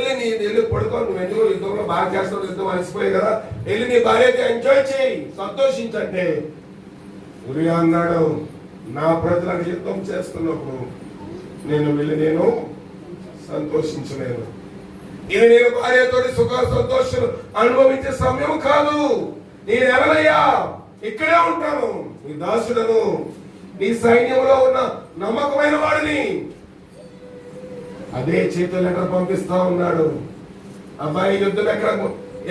వెళ్ళి పడుకో, నువ్వు ఎందుకు యుద్ధంలో బాగా చేస్తావు, యుద్ధం అలసిపోయి కదా, వెళ్ళి నీ భార్యతో ఎంజాయ్ చేయి, సంతోషించంటే ఉరియా అన్నాడు, నా ప్రజలకు యుద్ధం చేస్తున్నప్పుడు నేను సంతోషించలేను. ఇది నేను భార్యతోటి సుఖ సంతోషాలు అనుభవించే సమయం కాదు. నేను ఎవరయ్యా? ఇక్కడే ఉంటాను, నీ దాసుడను, నీ సైన్యంలో ఉన్న నమ్మకమైన వాడిని. అదే చేతులు లెటర్ పంపిస్తా ఉన్నాడు. అబ్బాయి, యుద్ధం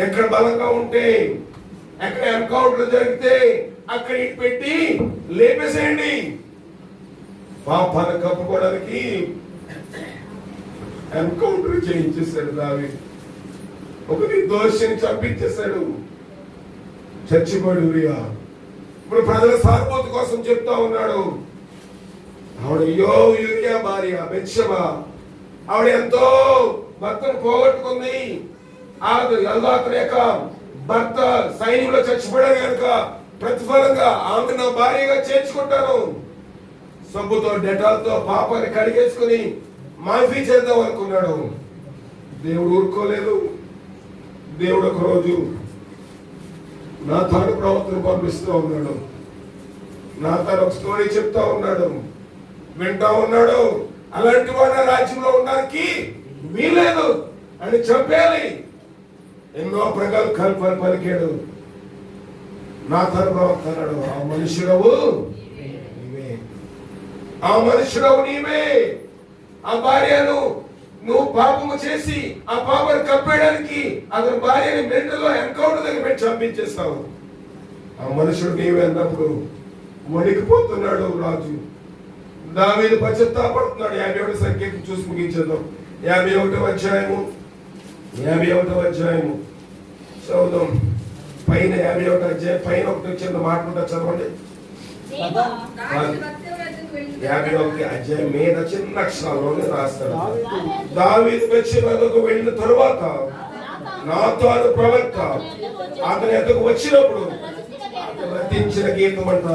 ఎక్కడ బలంగా ఉంటే, ఎక్కడ ఎన్కౌంటర్ జరిగితే అక్కడ ఇటు పెట్టి లేపేసేయండి. పాపాన్ని కప్పుకోవడానికి ఎన్కౌంటర్ చేయించేశాడు దావీదు. ఒక నిర్దోషిని చంపించేశాడు. చచ్చిపోయాడు ఉరియా. ఇప్పుడు ప్రజల సానుభూతి కోసం చెప్తా ఉన్నాడు. ఆవిడ యూరియా భార్య బెత్షెబా, ఆవిడ ఎంతో భర్తను పోగొట్టుకుంది. అతని యొక్క భర్త సైన్యంలో చచ్చిపోయాడు కనుక ప్రతిఫలంగా ఆమె నా భార్యగా చేర్చుకుంటాను. సబ్బుతో డెటాల్తో పాపాన్ని కడిగేసుకుని మాఫీ చేద్దాం అనుకున్నాడు. దేవుడు ఊరుకోలేదు. దేవుడు ఒక రోజు నాతాను ప్రవక్తను పంపిస్తూ ఉన్నాడు. నాతాను ఒక స్టోరీ చెప్తా ఉన్నాడు, వింటా ఉన్నాడు. అలాంటి వాడు రాజ్యంలో ఉండడానికి వీలేదు అని చంపేయాలి. ఎన్నో ప్రకాలు కల్పన పలికాడు. నాతాను ప్రవక్త అన్నాడు, ఆ మనుషుడవు నీవే, ఆ మనుషుడవు నీవే. ఆ భార్యను నువ్వు పాపము చేసి ఆ పాపను కప్పేయడానికి అతని భార్యని మెంటల్లో ఎన్కౌంటర్ దగ్గర పెట్టి చంపించేస్తావు. ఆ మనుషుడు నీవే అన్నప్పుడు వణికిపోతున్నాడు రాజు. దావీదు పశ్చాత్తాపడుతున్నాడు. 51 సంఖ్యను చూసి ముగించేద్దాం. 51వ అధ్యాయము చదువుదాం. పైన 51వ అధ్యాయం పైన ఒకటి వచ్చింది మాట్లాడుతా చదవండి. 51వ అధ్యాయం మీద చిన్న అక్షరాల్లోనే రాస్తాడు. దావీదు బెత్షెబాకు వెళ్ళిన తరువాత నాతాను ప్రవక్త అతని ఎద్దకు వచ్చినప్పుడు రచించిన గీతం అంట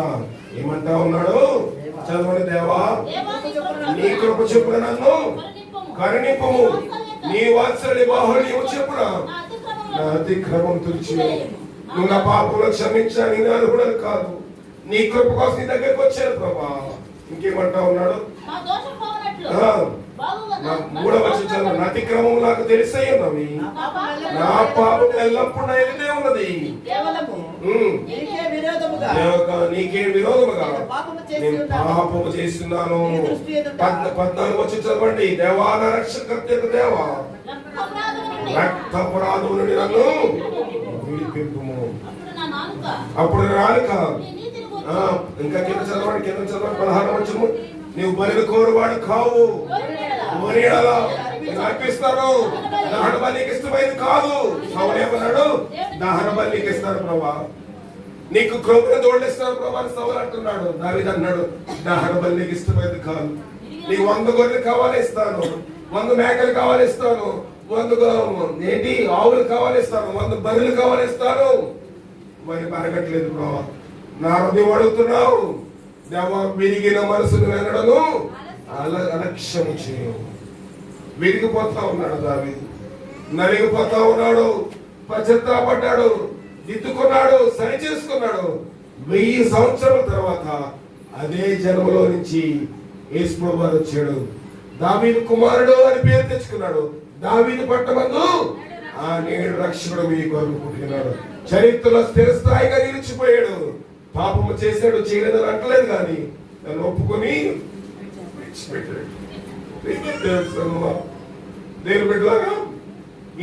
ఏమంటా ఉన్నాడు? చదవండి. దేవా, నీ కృప చెప్పున నన్ను కరుణింపుము, నీ వాత్సల్య బాహుళ్యము చెప్పున నా అతిక్రమం తుడిచి, నువ్వు నా పాపంలో క్షమించాలి, నేను అర్హుడను కాదు. నీ కృప కోసం నీ దగ్గరకు వచ్చాను ప్రభా. ఇంకేమంటా ఉన్నాడు? మూడవ వచనం, నా అతిక్రమం నాకు తెలిసే ఉన్నవి, నా పాపం ఎల్లప్పుడూ నా ఎదుటే ఉన్నది. నీకే విరోధముగా నేను పాపము చేస్తున్నాను. 14 వచ్చి చదవండి. దేవా, నా రక్షకర్త దేవా, రక్తపరాధము నుండి నన్ను విడిపింపుము. అప్పుడు నాలుక ఇంకా కింద చదవండి. 16 వచ్చము, నీవు బలిని కోరువాడు కావు, అర్పిస్తాను, దహన బలికి ఇష్టమైనది కాదు. సౌలేమన్నాడు, దహన బలికి ఇస్తాను ప్రభా, నీకు క్రొవ్వున దోళ్ళిస్తాను ప్రభా అని సౌలు అంటున్నాడు. దావీదు అన్నాడు, దహన బలికి ఇష్టమైనది కాదు. నీకు 100 గొర్రెలు కావాలి ఇస్తాను, 100 మేకలు కావాలి ఇస్తాను, 100 ఆవులు కావాలి ఇస్తాను, 100 బర్రెలు కావాలి ఇస్తాను. మరి అరగట్లేదు ప్రభా, నా హృదయం అడుగుతున్నావు. దేవా, విరిగిన మనసును వినడను అలక్ష్యము చేయు. విరిగిపోతా ఉన్నాడు దావీదు, నలిగిపోతా ఉన్నాడు, పశ్చాత్తాపడ్డాడు, దిద్దుకున్నాడు, సరి చేసుకున్నాడు. 1000 సంవత్సరాల తర్వాత అదే జన్మలో నుంచి యేసు ప్రభువు వచ్చాడు. దావీదు కుమారుడు అని పేరు తెచ్చుకున్నాడు. దావీదు పట్టమందు ఆ నేడు రక్షకుడు మీ కొరకు పుట్టినాడు. చరిత్రలో స్థిరస్థాయిగా నిలిచిపోయాడు. పాపము చేశాడు, చేయలేదని అంటలేదు, కానీ నన్ను ఒప్పుకొని దేని బిడ్డలాగా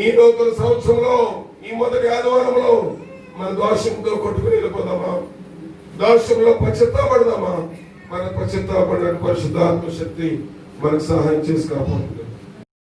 ఈ నూతన సంవత్సరంలో ఈ మొదటి ఆదివారంలో మన దోషంతో కొట్టుకుని వెళ్ళిపోదామా? దోషంలో పశ్చాత్తాపడదామా? మన పశ్చాత్తాపడిన పరిశుద్ధాత్మ శక్తి మనకు సహాయం చేసి కాపాడుతుంది.